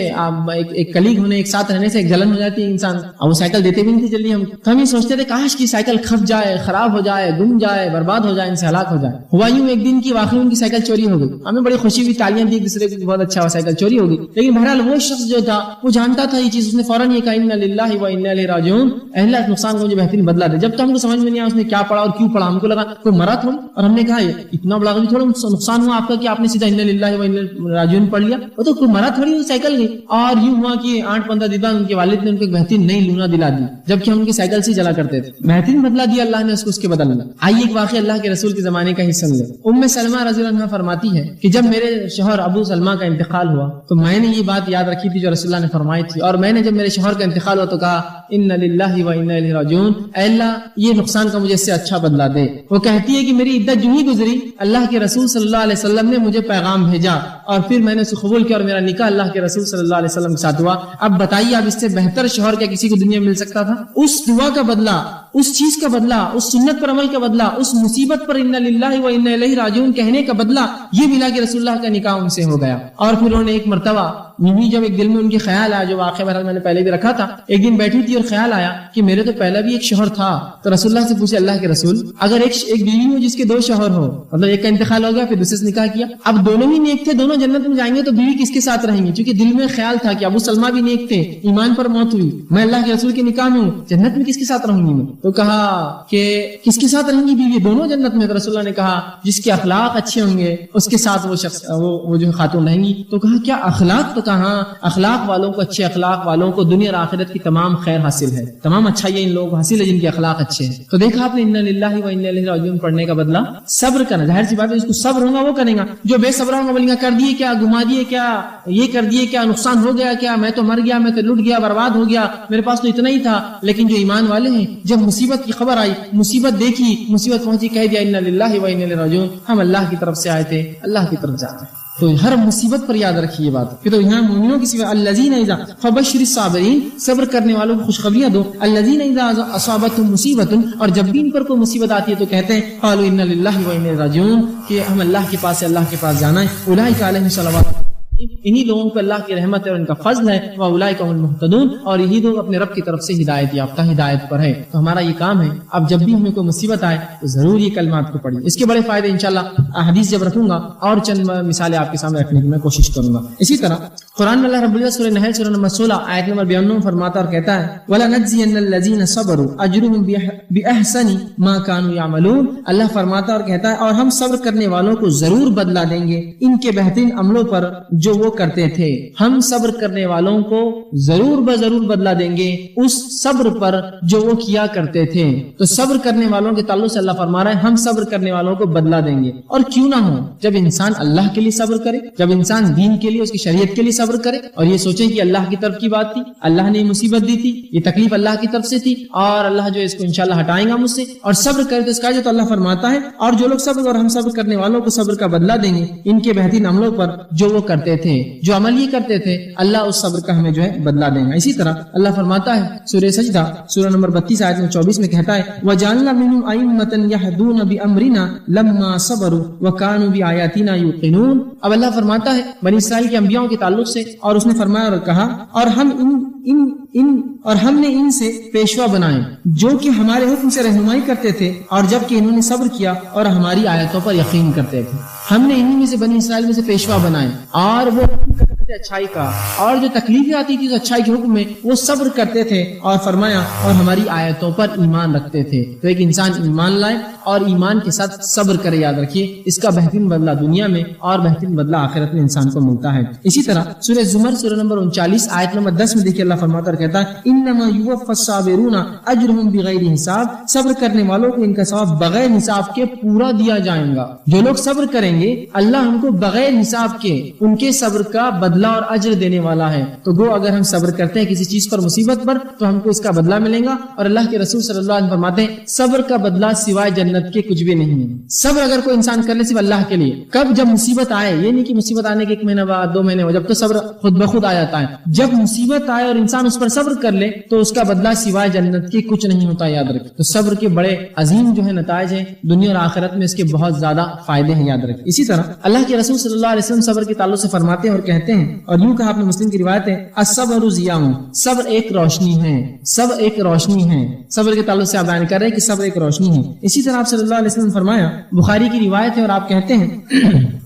ایک کلیگ ہونے، ایک ساتھ رہنے سے ایک جلن ہو جاتی ہے انسان. اور وہ سائیکل دیتے بھی نہیں تھے جلدی. ہم یہ سوچتے تھے کاش کی سائیکل کھپ جائے، خراب ہو جائے، گم جائے، برباد ہو جائے، ان سے ہلاک ہو جائے. ہوا یوں ایک دن کی واقعی ان کی سائیکل چوری ہو گئی. ہمیں بڑی خوشی ہوئی، تالیاں دی ایک دوسرے کو، بہت اچھا ہوا سائیکل چوری ہو گئی. لیکن بہرحال وہ شخص جو تھا وہ جانتا تھا یہ چیز، اس نے فوراً یہ کہا انا للہ و انا الیہ راجعون، اللہ اس نقصان کو مجھے بہترین بدلہ دے. جب تک ہم کو سمجھ میں نہیں آیا اس نے کیا پڑھا اور کیوں پڑھا، ہم کو لگا کوئی مرا تھوڑا، اور ہم نے کہا اتنا بڑا تھوڑا نقصان ہوا آپ کا کہ آپ نے سیدھا انا للہ و انا الیہ راجعون پڑھ لیا، وہ تو کوئی مرا تھوڑی سائیکل گئی. اور یوں ہوا کہ 8-15 دن بعد ان کے والد نے ان کو ایک بہترین نئی لونا دلا دی، جبکہ ہم ان کی سائیکل سے چلا کرتے تھے. بہترین بدلہ دیا اللہ نے اس کو اس کے بدل میں. آئیے ایک واقعہ اللہ کے رسول کے زمانے کا ہی سن لیں. ام سلمہ رضی اللہ عنہا فرماتی ہے کہ جب میرے شوہر ابو سلمہ کا انتقال ہوا تو میں نے یہ بات یاد رکھی تھی جو رسول اللہ نے فرمائی تھی، اور میں نے جب میرے شوہر کا انتقال ہوا تو کہا ان للہ و انا الیہ راجعون، اے اللہ یہ نقصان کا مجھے اس سے اچھا بدلہ دے. وہ کہتی ہے کہ میری عدت جو ہی گزری، اللہ کے رسول صلی اللہ علیہ وسلم نے مجھے پیغام بھیجا اور پھر میں نے اسے قبول کیا اور میرا نکاح اللہ کے رسول صلی اللہ علیہ وسلم کے ساتھ ہوا. اب بتائیے اب اس سے بہتر شوہر کیا کسی کو دنیا میں مل سکتا تھا؟ اس دعا کا بدلہ، اس چیز کا بدلہ، اس سنت پر عمل کا بدلہ، اس مصیبت پر انا للہ و انا الیہ راجعون کہنے کا بدلہ یہ ملا کہ رسول اللہ کا نکاح ان سے ہو گیا. اور پھر انہوں نے ایک مرتبہ جب ایک دل میں ان کے خیال آیا، جو واقعہ بہرحال میں نے پہلے بھی رکھا تھا، ایک دن بیٹھی تھی اور خیال آیا کہ میرے تو پہلا بھی ایک شوہر تھا، تو رسول اللہ سے پوچھے اللہ کے رسول اگر ایک بیوی ہو جس کے 2 شوہر ہو، مطلب ایک کا انتقال ہو گیا پھر دوسرے سے نکاح کیا، اب دونوں ہی نیک تھے، دونوں جنت میں جائیں گے، تو بیوی کس کے ساتھ رہیں گی؟ کیونکہ دل میں خیال تھا کہ ابو سلمہ بھی نیک تھے، ایمان پر موت ہوئی، میں اللہ کے رسول کے نکاح میں ہوں، جنت میں کس کے ساتھ رہوں گی میں؟ تو کہا کہ کس کے ساتھ رہیں گی بیوی؟ دونوں جنت میں. تو رسول اللہ نے کہا جس کے اخلاق اچھے ہوں گے اس کے ساتھ وہ شخص وہ جو خاتون رہیں گی. تو کہا کیا اخلاق؟ تو کہا اخلاق والوں کو، اچھے اخلاق والوں کو دنیا اور آخرت کی تمام خیر حاصل ہے، تمام اچھائیاں ان لوگوں کو حاصل ہے جن کے اخلاق اچھے ہیں. تو دیکھا آپ نے انا للہ و انا الیہ راجعون پڑھنے کا بدلہ صبر کرنا. ظاہر سی بات ہے جس کو صبر ہوگا وہ کرے گا، جو بے صبر ہوگا بولیں گا کر دیے کیا، گما دیے کیا، یہ کر دیے کیا، نقصان ہو گیا کیا، میں تو مر گیا، میں تو لٹ گیا، برباد ہو گیا، میرے پاس تو اتنا ہی تھا. لیکن جو ایمان والے ہیں جب مصیبت کی خبر آئی، مصیبت دیکھی، مصیبت پہنچی، کہہ دیا انا للہ و انا الیہ راجعون، ہم اللہ کی طرف سے آئے تھے، اللہ کی طرف جاتے ہیں. تو ہر مصیبت پر یاد رکھیے یہ بات کہ تو یہاں مومنوں کی صفت الذین اذا فبشر الصابرین، صبر کرنے والوں کو خوشخبریاں دو. الذین اذا اصابتهم مصیبت، اور جب بھی ان پر کوئی مصیبت آتی ہے تو کہتے ہیں قالوا انا للہ و انا الیہ راجعون، کہ ہم اللہ کے پاس سے اللہ کے پاس جانا ہے. اولئک علیہم صلوات، انہی لوگوں پہ اللہ کی رحمت ہے اور ان کا فضل ہے. واولئک هم المهتدون، اور یہی لوگ اپنے رب کی طرف سے ہدایت یافتہ، ہدایت پر ہے. تو ہمارا یہ کام ہے اب جب بھی ہمیں کوئی مصیبت آئے تو ضرور یہ کلمات کو پڑھیں. اس کے بڑے فائدے انشاءاللہ احادیث جب رکھوں گا اور چند مثالیں آپ کے سامنے رکھنے کی میں کوشش کروں گا. اسی طرح قرآن میں اللہ رب العزت سورہ نحل سورہ نمبر 16 آیت نمبر 92 فرماتا اور کہتا ہے وَلَنَجْزِيَنَّ الَّذِينَ صَبَرُوا أَجْرُهُمْ بِأَحْسَنِ مَا كَانُوا يَعْمَلُونَ. اللہ فرماتا اور کہتا ہے اور ہم صبر کرنے والوں کو ضرور بدلہ دیں گے ان کے بہترین عملوں پر جو وہ کرتے تھے. ہم صبر کرنے والوں کو ضرور بضرور بدلہ دیں گے اس صبر پر جو وہ کیا کرتے تھے. تو صبر کرنے والوں کے تعلق سے اللہ فرما رہا ہے ہم صبر کرنے والوں کو بدلہ دیں گے. اور کیوں نہ ہو، جب انسان اللہ کے لیے صبر کرے، جب انسان دین کے لیے، اس کی شریعت کے لیے صبر کرے اور یہ سوچیں کہ اللہ کی طرف کی بات تھی، اللہ نے یہ مصیبت دی تھی، یہ تکلیف اللہ کی طرف سے تھی اور اللہ جو اس کو انشاءاللہ ہٹائیں گا مجھ سے، اور صبر کرے تو اس کا جو تو اللہ فرماتا ہے اور جو لوگ صبر اور ہم صبر کرنے والوں کو صبر کا بدلہ دیں گے ان کے بہترین عملوں پر جو وہ کرتے تھے، جو عمل یہ کرتے تھے اللہ اس صبر کا ہمیں جو ہے بدلہ دیں گا. اسی طرح اللہ فرماتا ہے سورہ سجدہ سورہ نمبر 32 آیت 24 میں کہتا ہے وَجَعَلْنَا مِنْهُمْ أَئِمَّةً يَهْدُونَ بِأَمْرِنَا لَمَّا صَبَرُوا وَكَانُوا بِآيَاتِنَا يُوقِنُونَ. اب اللہ فرماتا ہے بنی اسرائیل کے انبیاء کے تعلق سے، اور اس نے فرمایا اور کہا اور ہم نے ان سے پیشوا بنائے جو کہ ہمارے حکم سے رہنمائی کرتے تھے اور جب کہ انہوں نے صبر کیا اور ہماری آیتوں پر یقین کرتے تھے. ہم نے انہی میں سے بنی اسرائیل میں سے پیشوا بنائے اور وہ اچھائی کا، اور جو تکلیفیں آتی تھی تو اچھائی کے حکم میں وہ صبر کرتے تھے اور فرمایا اور ہماری آیتوں پر ایمان رکھتے تھے. تو ایک انسان ایمان لائے اور ایمان کے ساتھ صبر کرے، یاد رکھیے اس کا بہترین بدلہ دنیا میں اور بہترین بدلہ آخرت میں انسان کو ملتا ہے. اسی طرح سورہ زمر سورہ نمبر 39 آیت نمبر 10 میں دیکھیے اللہ فرماتا اور کہتا ہے انما یوفی الصابرون اجرهم بغیر حساب، صبر کرنے والوں کو ان کا ثواب بغیر حساب کے پورا دیا جائے گا. جو لوگ صبر کریں گے اللہ ان کو بغیر حساب کے ان کے صبر کا بدلہ بدلہ اور اجر دینے والا ہے. تو گو اگر ہم صبر کرتے ہیں کسی چیز پر، مصیبت پر، تو ہم کو اس کا بدلہ ملے گا. اور اللہ کے رسول صلی اللہ علیہ وسلم فرماتے ہیں صبر کا بدلہ سوائے جنت کے کچھ بھی نہیں ہے. صبر اگر کوئی انسان کر لے صرف اللہ کے لیے، کب؟ جب مصیبت آئے. یہ نہیں کہ مصیبت آنے کے 1 مہینہ بعد 2 مہینے بعد، جب تو صبر خود بخود آ جاتا ہے. جب مصیبت آئے اور انسان اس پر صبر کر لے تو اس کا بدلہ سوائے جنت کے کچھ نہیں ہوتا. یاد رکھیں. تو صبر کے بڑے عظیم جو ہے نتائج ہیں دنیا اور آخرت میں، اس کے بہت زیادہ فائدے ہیں. یاد رکھیں. اسی طرح اللہ کے رسول صلی اللہ علیہ وسلم صبر کے تعلق سے فرماتے ہیں اور کہتے ہیں، اور یوں کہا، اپنے مسلم کی روایت ہے، الصبر ضیاء، صبر ایک روشنی ہے. صبر ایک روشنی ہے. صبر کے تعلق سے آپ بیان کر رہے ہیں کہ صبر ایک روشنی ہے. اسی طرح آپ صلی اللہ علیہ وسلم فرمایا، بخاری کی روایت ہے، اور آپ کہتے ہیں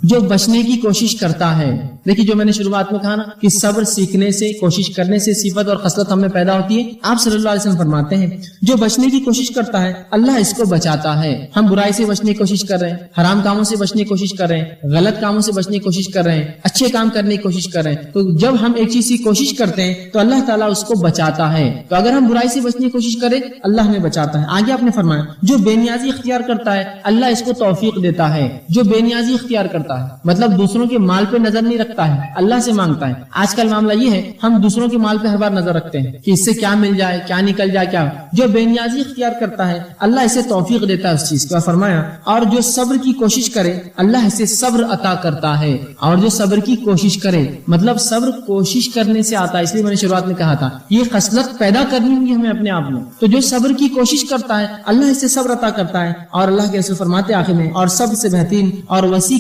جو بچنے کی کوشش کرتا ہے. دیکھیے جو میں نے شروعات میں کہا نا کہ صبر سیکھنے سے، کوشش کرنے سے صفت اور خصلت ہم میں پیدا ہوتی ہے. آپ صلی اللہ علیہ وسلم فرماتے ہیں جو بچنے کی کوشش کرتا ہے اللہ اس کو بچاتا ہے. ہم برائی سے بچنے کی کوشش کر رہے ہیں، حرام کاموں سے بچنے کی کوشش کر رہے ہیں، غلط کاموں سے بچنے کی کوشش کر رہے ہیں، اچھے کام کرنے کی کوشش کر رہے ہیں. تو جب ہم ایک چیز کی کوشش کرتے ہیں تو اللہ تعالیٰ اس کو بچاتا ہے. تو اگر ہم برائی سے بچنے کی کوشش کریں اللہ ہمیں بچاتا ہے. آگے آپ نے فرمایا جو بے نیازی اختیار کرتا ہے اللہ اس کو توفیق دیتا ہے. جو بے نیازی اختیار کرتا ہے مطلب دوسروں کے مال پہ نظر نہیں رکھتا ہے، اللہ سے مانگتا ہے. آج کل معاملہ یہ ہے ہم دوسروں کے مال پہ ہر بار نظر رکھتے ہیں کہ اس سے کیا مل جائے، کیا نکل جائے. کیا جو بے نیازی اختیار کرتا ہے اللہ اسے توفیق دیتا ہے اس چیز کا. فرمایا اور جو صبر کی کوشش کرے اللہ اسے صبر عطا کرتا ہے. اور جو صبر کی کوشش کرے مطلب صبر کوشش کرنے سے آتا ہے. اس لیے میں نے شروعات میں کہا تھا یہ خصلت پیدا کرنی ہوگی ہمیں اپنے آپ میں. تو جو صبر کی کوشش کرتا ہے اللہ اسے صبر عطا کرتا ہے. اور اللہ کے رسول فرماتے آخر میں اور سب سے بہترین اور وسیع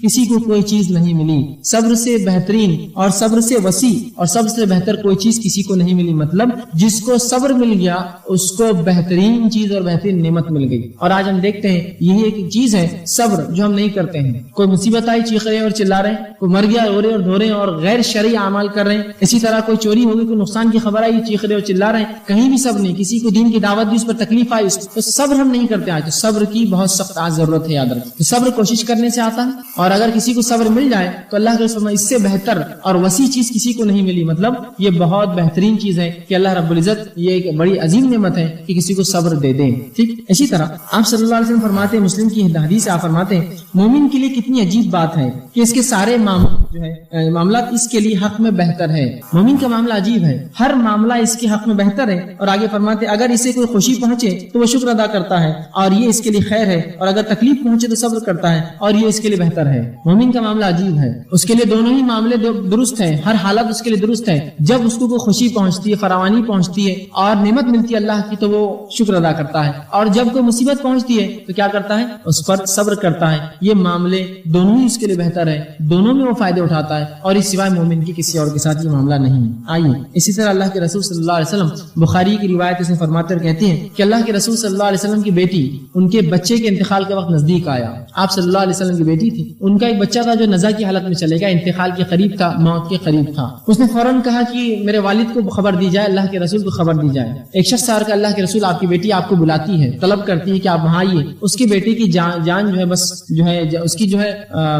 کسی کو کوئی چیز نہیں ملی. صبر سے بہترین اور صبر سے وسیع اور سب سے بہتر کوئی چیز کسی کو نہیں ملی. مطلب جس کو صبر مل گیا اس کو بہترین چیز اور بہترین نعمت مل گئی. اور آج ہم دیکھتے ہیں یہی ایک چیز ہے صبر جو ہم نہیں کرتے ہیں. کوئی مصیبت آئی چیخ رہے اور چلا رہے ہیں، کوئی مر گیا رو رہے اور دھو رہے ہیں اور غیر شرعی اعمال کر رہے ہیں. اسی طرح کوئی چوری ہو گئی، کوئی نقصان کی خبر آئی چیخ رہے اور چلا رہے ہیں، کہیں بھی صبر نہیں. کسی کو دین کی دعوت دی اس پر تکلیف آئی تو صبر ہم نہیں کرتے. آج تو صبر کی بہت سخت ضرورت ہے. یاد رکھیں صبر کوشش کرنے سے آتا ہے. اور اگر کسی کو صبر مل جائے تو اللہ کے رسول اس سے بہتر اور وسیع چیز کسی کو نہیں ملی. مطلب یہ بہت بہترین چیز ہے کہ اللہ رب العزت یہ ایک بڑی عظیم نعمت ہے کہ کسی کو صبر دے دیں. ٹھیک. اسی طرح آپ صلی اللہ علیہ وسلم فرماتے ہیں، مسلم کی حدیث سے آپ فرماتے ہیں مومن کے لیے کتنی عجیب بات ہے کہ اس کے سارے معاملات اس کے لیے حق میں بہتر ہے. مومن کا معاملہ عجیب ہے، ہر معاملہ اس کے حق میں بہتر ہے. اور آگے فرماتے ہیں اگر اسے کوئی خوشی پہنچے تو وہ شکر ادا کرتا ہے اور یہ اس کے لیے خیر ہے، اور اگر تکلیف پہنچے تو صبر کرتا ہے اور یہ اس کے لیے بہتر ہے. مومن کا معاملہ عجیب ہے، اس کے لیے دونوں ہی معاملے درست ہیں، ہر حالت اس کے لیے درست ہے. جب اس کو کوئی خوشی پہنچتی ہے، فراوانی پہنچتی ہے اور نعمت ملتی ہے اللہ کی تو وہ شکر ادا کرتا ہے. اور جب کوئی مصیبت پہنچتی ہے تو کیا کرتا ہے؟ اس پر صبر کرتا ہے. یہ معاملے دونوں ہی اس کے لیے بہتر ہے، دونوں میں وہ فائدے اٹھاتا ہے اور اس سوائے مومن کی کسی اور کے ساتھ یہ معاملہ نہیں ہے. آئیے اسی طرح اللہ کے رسول صلی اللہ علیہ وسلم بخاری کی روایت سے فرماتے اور کہتے ہیں کہ اللہ کے رسول صلی اللہ علیہ وسلم کی بیٹی ان کے بچے کے انتقال کا وقت نزدیک آیا. آپ صلی اللہ علیہ وسلم کی بیٹی تھی، ان کا ایک بچہ تھا جو نزا کی حالت میں چلے گا، انتقال کے قریب تھا، موت کے قریب تھا. اس نے فوراً کہا کہ میرے والد کو خبر دی جائے، اللہ کے رسول کو خبر دی جائے. ایک شخص آ کر اللہ کے رسول آپ کی بیٹی آپ کو بلاتی ہے، طلب کرتی ہے کہ آپ وہاں آئیے، اس کی بیٹی کی جان جو ہے بس جو ہے اس کی جو ہے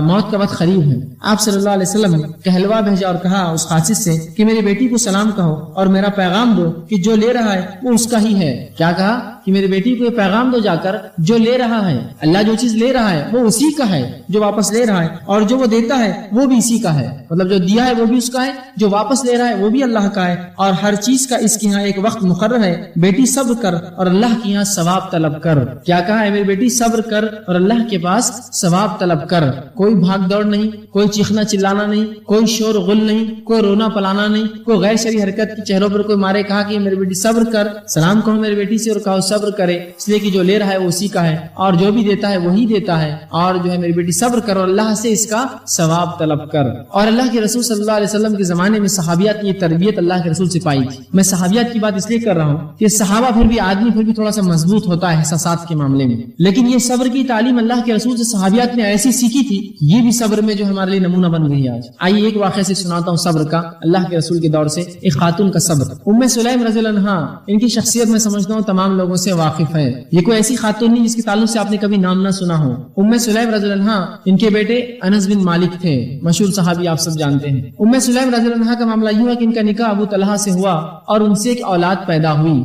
موت کا وقت قریب ہے. آپ صلی اللہ علیہ وسلم نے کہلوا بھیجا اور کہا اس خاص سے کہ میری بیٹی کو سلام کہو اور میرا پیغام دو کہ جو لے رہا ہے وہ اس کا ہی ہے. کیا کہا کہ میری بیٹی کو یہ پیغام دو جا کر جو لے رہا ہے، اللہ جو چیز لے رہا ہے وہ اسی کا ہے جو واپس لے رہا ہے، اور جو وہ دیتا ہے وہ بھی اسی کا ہے. مطلب جو دیا ہے وہ بھی اس کا ہے، جو واپس لے رہا ہے وہ بھی اللہ کا ہے، اور ہر چیز کا اس کے یہاں ایک وقت مقرر ہے. بیٹی صبر کر اور اللہ کے یہاں ثواب طلب کر. کیا کہا ہے میری بیٹی؟ صبر کر اور اللہ کے پاس ثواب طلب کر. کوئی بھاگ دوڑ نہیں، کوئی چیخنا چلانا نہیں، کوئی شور غل نہیں، کوئی رونا پلانا نہیں، کوئی غیر شرعی حرکت کی چہروں پر کوئی مارے. کہا کہ میری بیٹی صبر کر، سلام کہو میری بیٹی سے اور کہو صبر کرے، اس لیے کہ جو لے رہا ہے وہ اسی کا ہے اور جو بھی دیتا ہے وہی دیتا ہے. اور جو ہے میری بیٹی صبر کر اور اللہ سے اس کا ثواب طلب کر. اور اللہ کے رسول صلی اللہ علیہ وسلم کے زمانے میں صحابیات کی یہ تربیت اللہ کے رسول سے پائی تھی. میں صحابیات کی بات اس لیے کر رہا ہوں کہ صحابہ آدمی پھر بھی تھوڑا سا مضبوط ہوتا ہے احساسات کے معاملے میں، لیکن یہ صبر کی تعلیم اللہ کے رسول سے صحابیات نے ایسی سیکھی تھی، یہ بھی صبر میں جو ہمارے لیے نمونہ بن گئی آج. آئیے ایک واقعہ سے سناتا ہوں صبر کا اللہ کے رسول کے دور سے. ایک خاتون کا صبر، ام سلیم رضی اللہ عنہا. ان کی شخصیت میں سمجھتا ہوں تمام لوگوں سے واقف ہے. یہ کوئی ایسی خاتون نہیں جس کے تعلق سے آپ نے کبھی نام نہ سنا ہو. ام سلیم رضی اللہ عنہا، ان کے بیٹے انس بن مالک تھے، مشہور صحابی آپ سب جانتے ہیں. ام سلیم رضی اللہ عنہا کا معاملہ یہ ہوا کہ ان کا نکاح ابو طلحہ سے ہوا اور ان سے ایک اولاد پیدا ہوئی.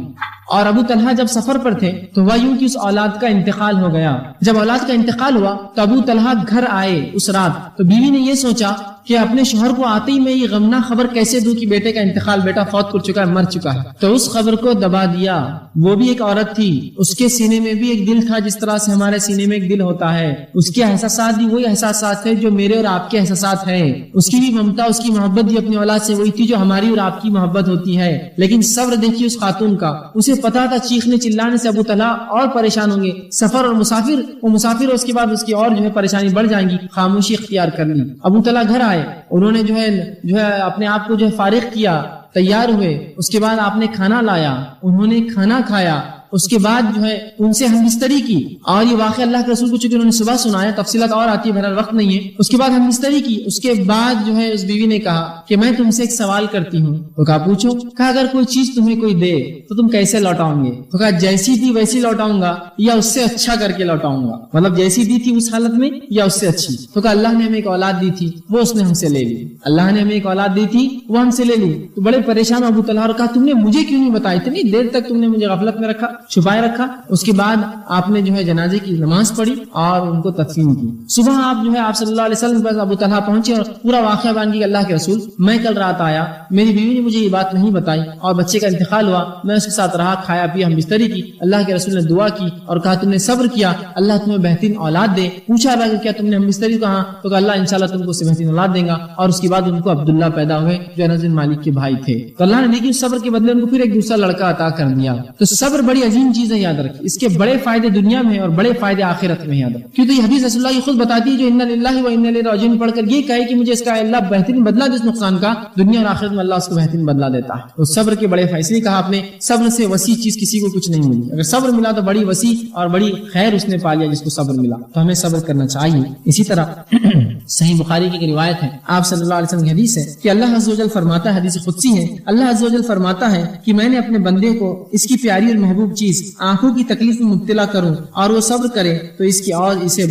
اور ابو طلحہ جب سفر پر تھے تو وہ یوں کہ اس اولاد کا انتقال ہو گیا. جب اولاد کا انتقال ہوا تو ابو طلحہ گھر آئے اس رات، تو بیوی نے یہ سوچا کہ اپنے شوہر کو آتے ہی میں یہ غمناک خبر کیسے دوں کہ بیٹے کا انتقال، بیٹا فوت کر چکا ہے، مر چکا ہے. تو اس خبر کو دبا دیا. وہ بھی ایک عورت تھی، اس کے سینے میں بھی ایک دل تھا جس طرح سے ہمارے سینے میں ایک دل ہوتا ہے. اس کے احساسات بھی وہی احساسات ہیں جو میرے اور آپ کے احساسات ہیں. اس کی بھی ممتا، اس کی محبت بھی اپنی اولاد سے وہی تھی جو ہماری اور آپ کی محبت ہوتی ہے. لیکن صبر دیکھیے اس خاتون کا. اسے پتا تھا چیخنے چلانے سے ابو طلحہ اور پریشان ہوں گے، سفر اور مسافر اور اس کے بعد اس کی اور جو ہے پریشانی بڑھ جائیں گی. خاموشی اختیار کر لی. ابو طلحہ گھر آئے، انہوں نے جو ہے اپنے آپ کو جو ہے فارغ کیا، تیار ہوئے. اس کے بعد آپ نے کھانا لایا، انہوں نے کھانا کھایا. اس کے بعد جو ہے ان سے ہم بستری کی. اور یہ واقعہ اللہ کے رسول کو چونکہ انہوں نے صبح سنایا، تفصیلات اور آتی ہے، بہرحال وقت نہیں ہے. اس کے بعد ہم بستری کی. اس کے بعد جو ہے اس بیوی نے کہا کہ میں تم سے ایک سوال کرتی ہوں. تو کہا پوچھو. کہا اگر کوئی چیز تمہیں کوئی دے تو تم کیسے لوٹاؤں گے؟ تو کہا جیسی تھی ویسی لوٹاؤں گا یا اس سے اچھا کر کے لوٹاؤں گا. مطلب جیسی دی تھی اس حالت میں یا اس سے اچھی. تو کہا اللہ نے ہمیں ایک اولاد دی تھی، وہ اس نے ہم سے لے لی. اللہ نے ہمیں ایک اولاد دی تھی، وہ ہم سے لے لی. تو بڑے پریشان ابو طلحہ اور کہا تم نے مجھے کیوں نہیں بتایا؟ اتنی دیر تک تم نے مجھے غفلت میں رکھا، چھپائے رکھا. اس کے بعد آپ نے جو ہے جنازے کی نماز پڑھی اور ان کو تدفین کی. صبح آپ جو ہے آپ صلی اللہ علیہ وسلم کے پاس ابو طلحہ پہنچے اور پورا واقعہ بیان کیا. اللہ کے رسول، میں کل رات آیا، میری بیوی نے مجھے یہ بات نہیں بتائی اور بچے کا انتقال ہوا، میں اس کے ساتھ رہا، کھایا پیا، ہم بستری کی. اللہ کے رسول نے دعا کی اور کہا تم نے صبر کیا، اللہ تمہیں بہترین اولاد دے. پوچھا اللہ کیا تم نے ہم بستری کہا؟ تو کہا اللہ انشاءاللہ تم کو سے بہترین اولاد دیں گا. اور اس کے بعد ان کو عبداللہ پیدا ہوئے جو انس بن مالک کے بھائی تھے. تو اللہ نے دیکھی صبر کے بدلے ان کو پھر ایک دوسرا لڑکا عطا کر دیا. تو صبر بڑی عظیم چیز ہے، یاد رکھیں. اس کے بڑے فائدے دنیا میں اور بڑے فائدے آخرت میں. یاد رکھیں کیونکہ یہ حدیث رسول اللہ خود بتاتی ہے جو انا للہ و انا الیہ راجعون پڑھ کر یہ کہے کہ مجھے اس کا اللہ بہترین بدلہ دے، اس نقصان کا دنیا اور آخرت میں اللہ اس کو بہترین بدلہ دیتا ہے. تو صبر کے بڑے فائدے کہا آپ نے، صبر سے وسیع چیز کسی کو کچھ نہیں ملی. اگر صبر ملا تو بڑی وسیع اور بڑی خیر اس نے پا لیا جس کو صبر ملا. تو ہمیں صبر کرنا چاہیے. اسی طرح صحیح بخاری کی روایت ہے، آپ صلی اللہ علیہ وسلم کی حدیث ہے کہ اللہ عز و جل فرماتا ہے، حدیث قدسی ہے، اللہ عز و جل فرماتا ہے کہ میں نے اپنے بندے کو اس کی پیاری اور محبوب چیز آنکھوں کی تکلیف میں مبتلا کروں اور وہ صبر کرے تو اس کی اور اسے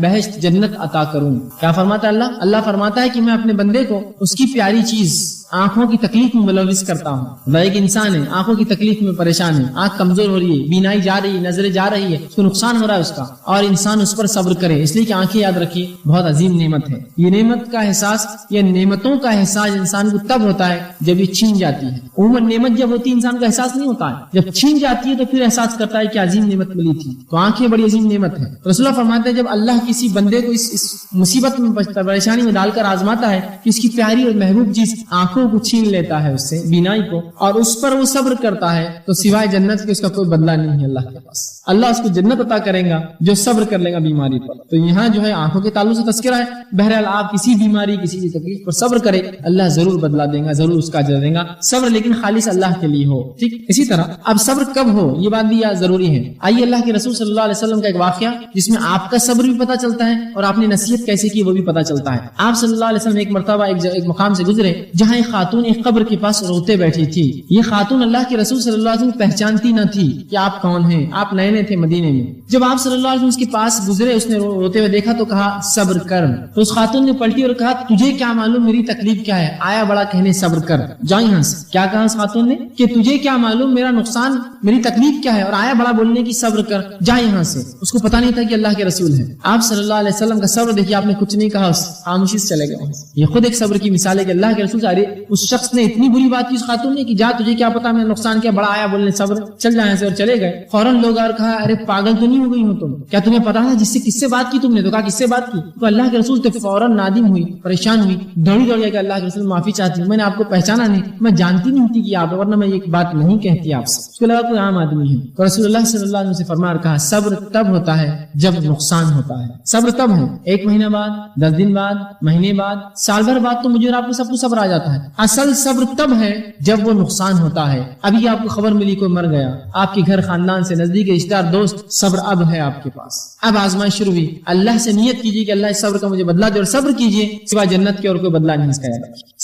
بہشت جنت عطا کروں. کیا فرماتا ہے اللہ فرماتا ہے کہ میں اپنے بندے کو اس کی پیاری چیز آنکھوں کی تکلیف میں ملوث کرتا ہوں. ایک انسان ہے آنکھوں کی تکلیف میں پریشان ہے، آنکھ کمزور ہو رہی ہے، بینائی جا رہی ہے، نظریں جا رہی ہے، اس کو نقصان ہو رہا ہے اس کا، اور انسان اس پر صبر کرے. اس لیے کہ آنکھیں یاد رکھیے بہت عظیم نعمت ہے. یہ نعمت کا احساس، یہ نعمتوں کا احساس انسان کو تب ہوتا ہے جب یہ چھین جاتی ہے. عموماً نعمت جب ہوتی ہے انسان کا احساس نہیں ہوتا ہے، جب چھین جاتی ہے تو پھر احساس کرتا ہے کہ عظیم نعمت ملی تھی. تو آنکھیں بڑی عظیم نعمت ہے. رسول اللہ فرماتے ہیں جب اللہ کسی بندے کو اس مصیبت میں پریشانی میں ڈال کر آزماتا ہے کہ اس کی پیاری اور محبوب چیز آنکھوں کو چھین لیتا ہے اس سے، بینائی کو، اور اس پر وہ صبر کرتا ہے تو سوائے جنت کے اس کا کوئی بدلہ نہیں ہے اللہ کے پاس. اللہ اس کو جنت عطا کرے گا جو صبر کر لے گا بیماری پر. تو یہاں جو ہے آنکھوں کے تعلق سے تذکرہ ہے. بہرحال آپ کسی بیماری، کسی بھی تکلیف پر صبر کرے، اللہ ضرور بدلہ دے گا، ضرور اس کا اجر دے گا. صبر لیکن خالص اللہ کے لیے ہو. ٹھیک اسی طرح اب صبر کب ہو یہ بات بھی ضروری ہے. آئیے اللہ کے رسول صلی اللہ علیہ وسلم کا ایک واقعہ جس میں آپ کا صبر بھی پتہ چلتا ہے اور آپ نے نصیحت کیسے کی وہ بھی پتہ چلتا ہے. آپ صلی اللہ علیہ وسلم ایک مرتبہ ایک مقام سے گزرے جہاں ایک خاتون ایک قبر کے پاس روتے بیٹھی تھی. یہ خاتون اللہ کے رسول صلی اللہ علیہ وسلم پہچانتی نہ تھی کہ آپ کون ہیں. آپ نئے تھے مدینے میں. جب آپ صلی اللہ علیہ وسلم اس کے پاس گزرے، اس نے روتے ہوئے دیکھا تو کہا صبر کر. تو اس خاتون نے پلٹی اور کہا تجھے کیا معلوم میری تکلیف کیا ہے، آیا بڑا کہنے صبر کر، جا یہاں سے. کیا کہا اس خاتون نے کہ تجھے کیا معلوم میرا نقصان، میری تکلیف کیا ہے، اور آیا بڑا بولنے کی صبر کر، جا یہاں سے. اس کو پتا نہیں تھا کہ اللہ کے رسول ہے. آپ صلی اللہ علیہ وسلم کا صبر دیکھیے، آپ نے کچھ نہیں کہا، خاموشی سے چلے گئے. یہ خود ایک صبر کی مثال ہے کہ اللہ کے رسول سے اس شخص نے اتنی بری بات کی اس خاتون نے کہ جا تجھے کیا پتا میرا نقصان کیا، بڑا آیا بولنے صبر، چل جائیں سے، اور چلے گئے. فوراً لوگ اور کہا ارے پاگل تو نہیں ہو گئی ہو تم، کیا تمہیں پتا تھا جس سے کس سے بات کی تم نے؟ تو کہا کس سے بات کی؟ تو اللہ کے رسول تو فوراً نادم ہوئی، پریشان ہوئی، دوڑی گئی کہ اللہ کے رسول معافی چاہتی ہوں، میں نے آپ کو پہچانا نہیں، میں جانتی نہیں تھی کہ آپ، ورنہ میں یہ بات نہیں کہتی آپ سے. اس کے علاوہ کوئی عام آدمی ہے. تو رسول اللہ صلی اللہ علیہ وسلم سے فرمایا اور کہا صبر تب ہوتا ہے جب نقصان ہوتا ہے. صبر تب ہے 1 مہینہ بعد، 10 دن بعد، مہینے بعد، سال بھر بعد تو مجھے اور آپ کو سب کو صبر آ جاتا ہے. اصل صبر تب ہے جب وہ نقصان ہوتا ہے. ابھی آپ کو خبر ملی کوئی مر گیا، آپ کے گھر خاندان سے نزدیک رشتہ دار دوست، صبر اب ہے آپ کے پاس. اب آزمائش شروع ہوئی. اللہ سے نیت کیجیے کہ اللہ اس صبر کا مجھے بدلہ دے، اور صبر کیجیے سوائے جنت کے اور کوئی بدلہ نہیں اس کا.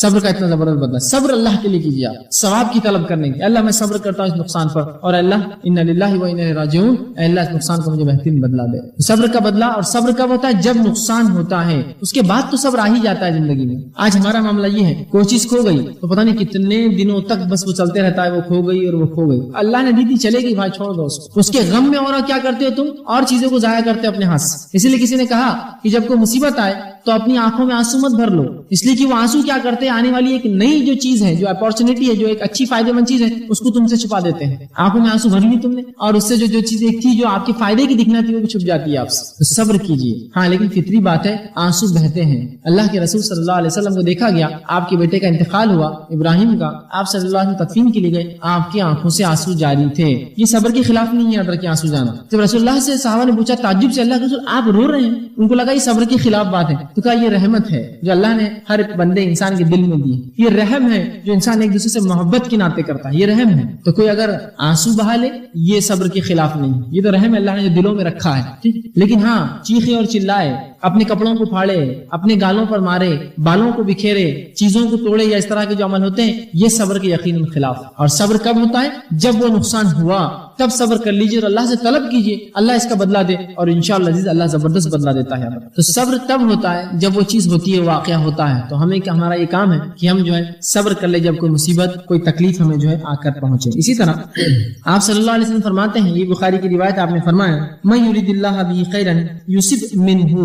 صبر کا اتنا زبردست بدلہ، صبر اللہ کے لیے کیجیے، آپ ثواب کی طلب کرنے کی. اللہ میں صبر کرتا ہوں اس نقصان پر، اور اللہ انا للہ و انا الیہ راجعون، اللہ اس نقصان کو مجھے بہترین بدلہ دے. صبر کا بدلہ. اور صبر کب ہوتا ہے؟ جب نقصان ہوتا ہے. اس کے بعد تو صبر آ ہی جاتا ہے زندگی میں. آج ہمارا معاملہ یہ ہے، کوئی چیز کھو گئی تو پتہ نہیں کتنے دنوں تک بس وہ چلتے رہتا ہے، وہ کھو گئی اور وہ کھو گئی. اللہ نے دی تھی چلے گئی، بھائی چھوڑ دو اس کے غم میں. اور کیا کرتے ہو تم؟ اور چیزوں کو ضائع کرتے ہو اپنے ہاتھ سے. اسی لیے کسی نے کہا کہ جب کوئی مصیبت آئے تو اپنی آنکھوں میں آنسو مت بھر لو، اس لیے کہ وہ آنسو کیا کرتے ہیں، آنے والی ایک نئی جو چیز ہے، جو اپارچونٹی ہے، جو ایک اچھی فائدے مند چیز ہے، اس کو تم سے چھپا دیتے ہیں. آنکھوں میں آنسو بھر لی تم نے، اور اس سے جو چیز ایک تھی جو آپ کے فائدے کی دکھنا تھی وہ بھی چھپ جاتی ہے آپ سے. تو صبر کیجیے. ہاں لیکن فطری بات ہے، آنسو بہتے ہیں. اللہ کے رسول صلی اللہ علیہ وسلم کو دیکھا گیا، آپ کے بیٹے کا انتقال ہوا ابراہیم کا، آپ صلی اللہ علیہ وسلم تدفین کے لیے گئے، آپ کی آنکھوں سے آنسو جاری تھے. یہ صبر کے خلاف نہیں ہے ادر کے آنسو جانا. جب رسول اللہ سے صحابہ نے پوچھا تعجب سے، اللہ کے رسول آپ رو رہے ہیں، ان کو لگا یہ صبر کے خلاف بات ہے. تو کہا یہ رحمت ہے جو اللہ نے ہر بندے انسان کے دل میں دی، یہ رحم ہے جو انسان ایک دوسرے سے محبت کے ناطے کرتا ہے، یہ رحم ہے. تو کوئی اگر آنسو بہا لے یہ صبر کے خلاف نہیں، یہ تو رحم اللہ نے جو دلوں میں رکھا ہے. ٹھیک، لیکن ہاں چیخے اور چلائے، اپنے کپڑوں کو پھاڑے، اپنے گالوں پر مارے، بالوں کو بکھیرے، چیزوں کو توڑے، یا اس طرح کے جو عمل ہوتے ہیں، یہ صبر کے یقیناً خلاف. اور صبر کب ہوتا ہے؟ جب وہ نقصان ہوا تب صبر کر لیجیے اور اللہ سے طلب کیجیے اللہ اس کا بدلہ دے، اور انشاءاللہ عزیز اللہ زبردست بدلہ دیتا ہے. تو صبر تب ہوتا ہے جب وہ چیز ہوتی ہے، واقعہ ہوتا ہے. تو ہمیں ہمارا یہ کام ہے کہ ہم جو ہے صبر کر لے جب کوئی مصیبت، کوئی تکلیف ہمیں جو ہے آ کر پہنچے. اسی طرح آپ صلی اللہ علیہ وسلم فرماتے ہیں، یہ بخاری کی روایت، آپ نے فرمایا من یرید اللہ بہ خیرا یصب منہ،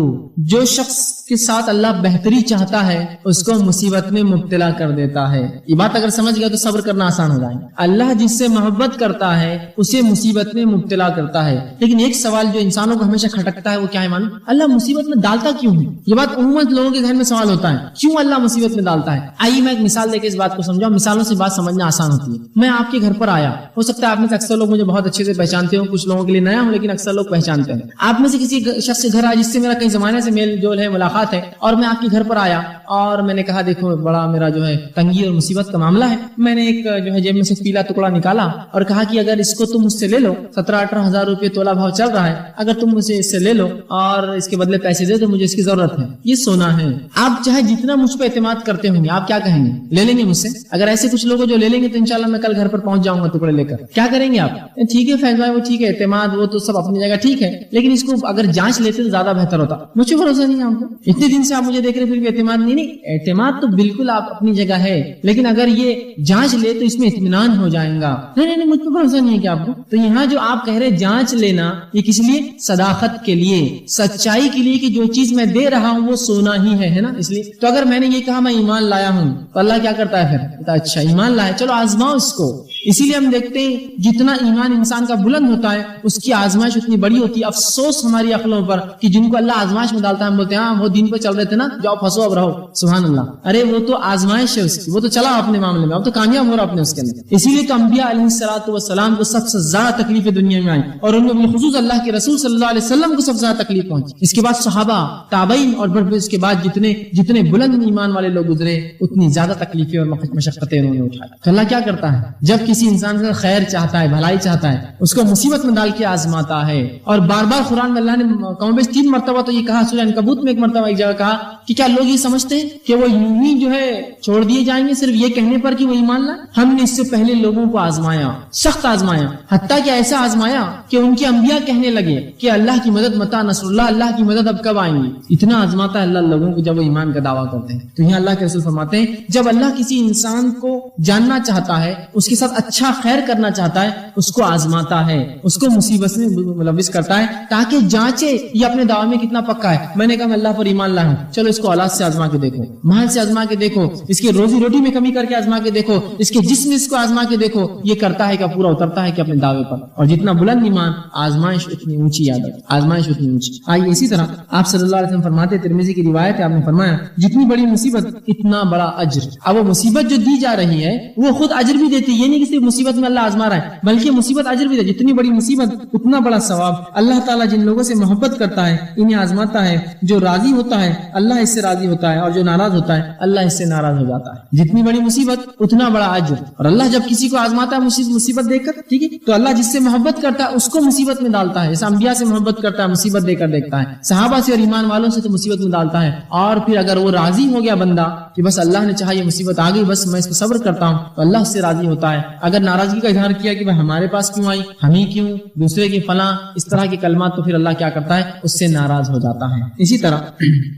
جو شخص کے ساتھ اللہ بہتری چاہتا ہے اس کو مصیبت میں مبتلا کر دیتا ہے. یہ بات اگر سمجھ گیا تو صبر کرنا آسان ہو جائے. اللہ جس سے محبت کرتا ہے اسے مصیبت میں مبتلا کرتا ہے. لیکن ایک سوال جو انسانوں کو ہمیشہ کھٹکتا ہے وہ کیا ہے معلوم؟ اللہ مصیبت میں ڈالتا کیوں ہے؟ یہ بات عموماً لوگوں کے ذہن میں سوال ہوتا ہے، کیوں اللہ مصیبت میں ڈالتا ہے؟ آئیے میں ایک مثال دے کے اس بات کو سمجھاؤں. مثالوں سے بات سمجھنا آسان ہوتی ہے. میں آپ کے گھر پر آیا، ہو سکتا ہے آپ میں سے اکثر لوگ مجھے بہت اچھے سے پہچانتے ہوں، کچھ لوگوں کے لیے نیا ہوں لیکن اکثر لوگ پہچانتے ہیں. آپ میں سے کسی شخص کے گھر آیا جس سے میرا کئی زمانے سے میل جول ہے، ملاقات ہے، اور میں آپ کے گھر پر آیا اور میں نے کہا دیکھو بڑا میرا جو ہے تنگی اور مصیبت کا معاملہ ہے. میں نے ایک جو ہے جیب میں سے پیلا ٹکڑا نکالا اور کہا کہ اگر اس کو تم مجھ سے لے لو، 17-18 ہزار روپے تولہ بھاؤ چل رہا ہے، اگر تم مجھے اس سے لے لو اور اس کے بدلے پیسے دے دو، مجھے اس کی ضرورت ہے، یہ سونا ہے. آپ چاہے جتنا مجھ پہ اعتماد کرتے ہوں گے، آپ کیا کہیں گے؟ لے لیں گے مجھ سے؟ اگر ایسے کچھ لوگ جو لے لیں گے تو انشاءاللہ میں کل گھر پر پہنچ جاؤں گا ٹکڑے لے کر. کیا کریں گے آپ؟ ٹھیک ہے فیض بھائی، وہ ٹھیک ہے، اعتماد وہ تو سب اپنی جگہ ٹھیک ہے، لیکن اس کو اگر جانچ لیتے تو زیادہ بہتر ہوتا. مجھے بھروسہ نہیں ہے آپ کو، اتنے دن سے آپ مجھے دیکھ رہے پھر بھی اعتماد نہیں. اعتماد تو بالکل آپ اپنی جگہ ہے، لیکن اگر یہ جانچ لے تو اس میں اطمینان ہو جائے گا. نہیں مجھ پہ بھروسہ نہیں ہے کیا آپ کو؟ تو یہاں جو آپ کہہ رہے جانچ لینا، یہ کس لیے؟ صداقت کے لیے، سچائی کے لیے، کہ جو چیز میں دے رہا ہوں وہ سونا ہی ہے نا. اس لیے تو اگر میں نے یہ کہا میں ایمان لایا ہوں تو اللہ کیا کرتا ہے پھر؟ اچھا ایمان لایا، چلو آزماؤ اس کو. اسی لیے ہم دیکھتے ہیں جتنا ایمان انسان کا بلند ہوتا ہے اس کی آزمائش اتنی بڑی ہوتی ہے. افسوس ہماری عقلوں پر کہ جن کو اللہ آزمائش میں ڈالتا ہے، ہم بولتے ہیں ہاں وہ دین پہ چل رہے تھے نا، جاؤ پھنسو اب رہو. سبحان اللہ، ارے وہ تو آزمائش ہے اس کی، وہ تو چلا اپنے معاملے میں، اب تو کامیاب ہو رہا اپنے اس کے اندر. اسی لیے تو انبیاء علیہ الصلوۃ والسلام کو سب سے زیادہ تکلیفیں دنیا میں آئی، اور ان میں بالخصوص اللہ کے رسول صلی اللہ علیہ وسلم کو سب سے زیادہ تکلیف پہنچی. اس کے بعد صحابہ، تابعین، اور پھر اس کے بعد جتنے بلند ایمان والے لوگ گزرے اتنی زیادہ تکلیفیں اور مشقتیں انہوں نے اٹھائی. تو اللہ کیا کرتا ہے؟ جب کسی انسان سے خیر چاہتا ہے، بھلائی چاہتا ہے، اس کو مصیبت میں ڈال کے آزماتا ہے. اور بار بار قرآن میں اللہ نے کم بیش 3 مرتبہ تو یہ کہا، سورہ عنکبوت میں 1 مرتبہ ایک جگہ کہا کہ کیا لوگ یہ سمجھتے ہیں کہ وہ یوں ہی جو ہے چھوڑ دیے جائیں گے صرف یہ کہنے پر کہ وہ ایمان لائے؟ ہم نے اس سے پہلے لوگوں کو آزمایا، سخت آزمایا، حتیٰ کہ ایسا آزمایا کہ ان کے انبیاء کہنے لگے کہ اللہ کی مدد متا نصر اللہ، اللہ کی مدد اب کب آئیں گی. اتنا آزماتا ہے اللہ لوگوں کو جب وہ ایمان کا دعویٰ کرتے ہیں. تو یہاں اللہ کے رسول فرماتے ہیں جب اللہ کسی انسان کو جاننا چاہتا ہے، اس کے ساتھ اچھا خیر کرنا چاہتا ہے، اس کو آزماتا ہے، اس کو مصیبت میں ملوث کرتا ہے تاکہ جانچے یہ اپنے دعوے میں کتنا پکا ہے. میں نے کہا میں اللہ پر ایمان لایا ہوں، چلو اس کو اولاد سے آزما کے دیکھو، مال سے آزما کے دیکھو، اس کے روزی روٹی میں کمی کر کے آزما کے دیکھو، اس کے جسم اس کو آزما کے دیکھو، یہ کرتا ہے کہ پورا اترتا ہے کہ اپنے دعوے پر. اور جتنا بلند ایمان، آزمائش اتنی اونچی عادت، آزمائش اتنی اونچی. آئیے اسی طرح آپ صلی اللہ علیہ وسلم فرماتے، ترمذی کی روایت ہے، آپ نے فرمایا جتنی بڑی مصیبت اتنا بڑا اجر. اب وہ مصیبت جو دی جا رہی ہے وہ خود اجر بھی دیتی ہے، یہ نہیں کہ صرف مصیبت میں اللہ آزما رہا ہے بلکہ مصیبت اجر بھی دے. جتنی بڑی مصیبت اتنا بڑا ثواب. اللہ تعالیٰ جن لوگوں سے محبت کرتا ہے انہیں آزماتا ہے، جو راضی ہوتا ہے اللہ اس سے راضی ہوتا ہے، اور جو ناراض ہوتا ہے اللہ اس سے ناراض ہو جاتا ہے. جتنی بڑی مصیبت اتنا بڑا اجر. اور اللہ جب کسی کو آزماتا ہے مصیبت دے کر، ٹھیک ہے، تو اللہ جس سے محبت کرتا ہے اس کو مصیبت میں ڈالتا ہے. جیسے انبیاء سے محبت کرتا ہے مصیبت دے کر دیکھتا ہے، صحابہ سے اور ایمان والوں سے تو مصیبت میں ڈالتا ہے. اور پھر اگر وہ راضی ہو گیا بندہ کہ بس اللہ نے چاہا یہ مصیبت آ گئی، بس میں اس کو صبر کرتا ہوں، تو اللہ اس سے راضی ہوتا ہے. اگر ناراضگی کا اظہار کیا کہ بھائی ہمارے پاس کیوں آئی، ہم ہی کیوں، دوسرے کی فلاں، اس طرح کے کلمات، تو پھر اللہ کیا کرتا ہے؟ اس سے ناراض ہو جاتا ہے. اسی طرح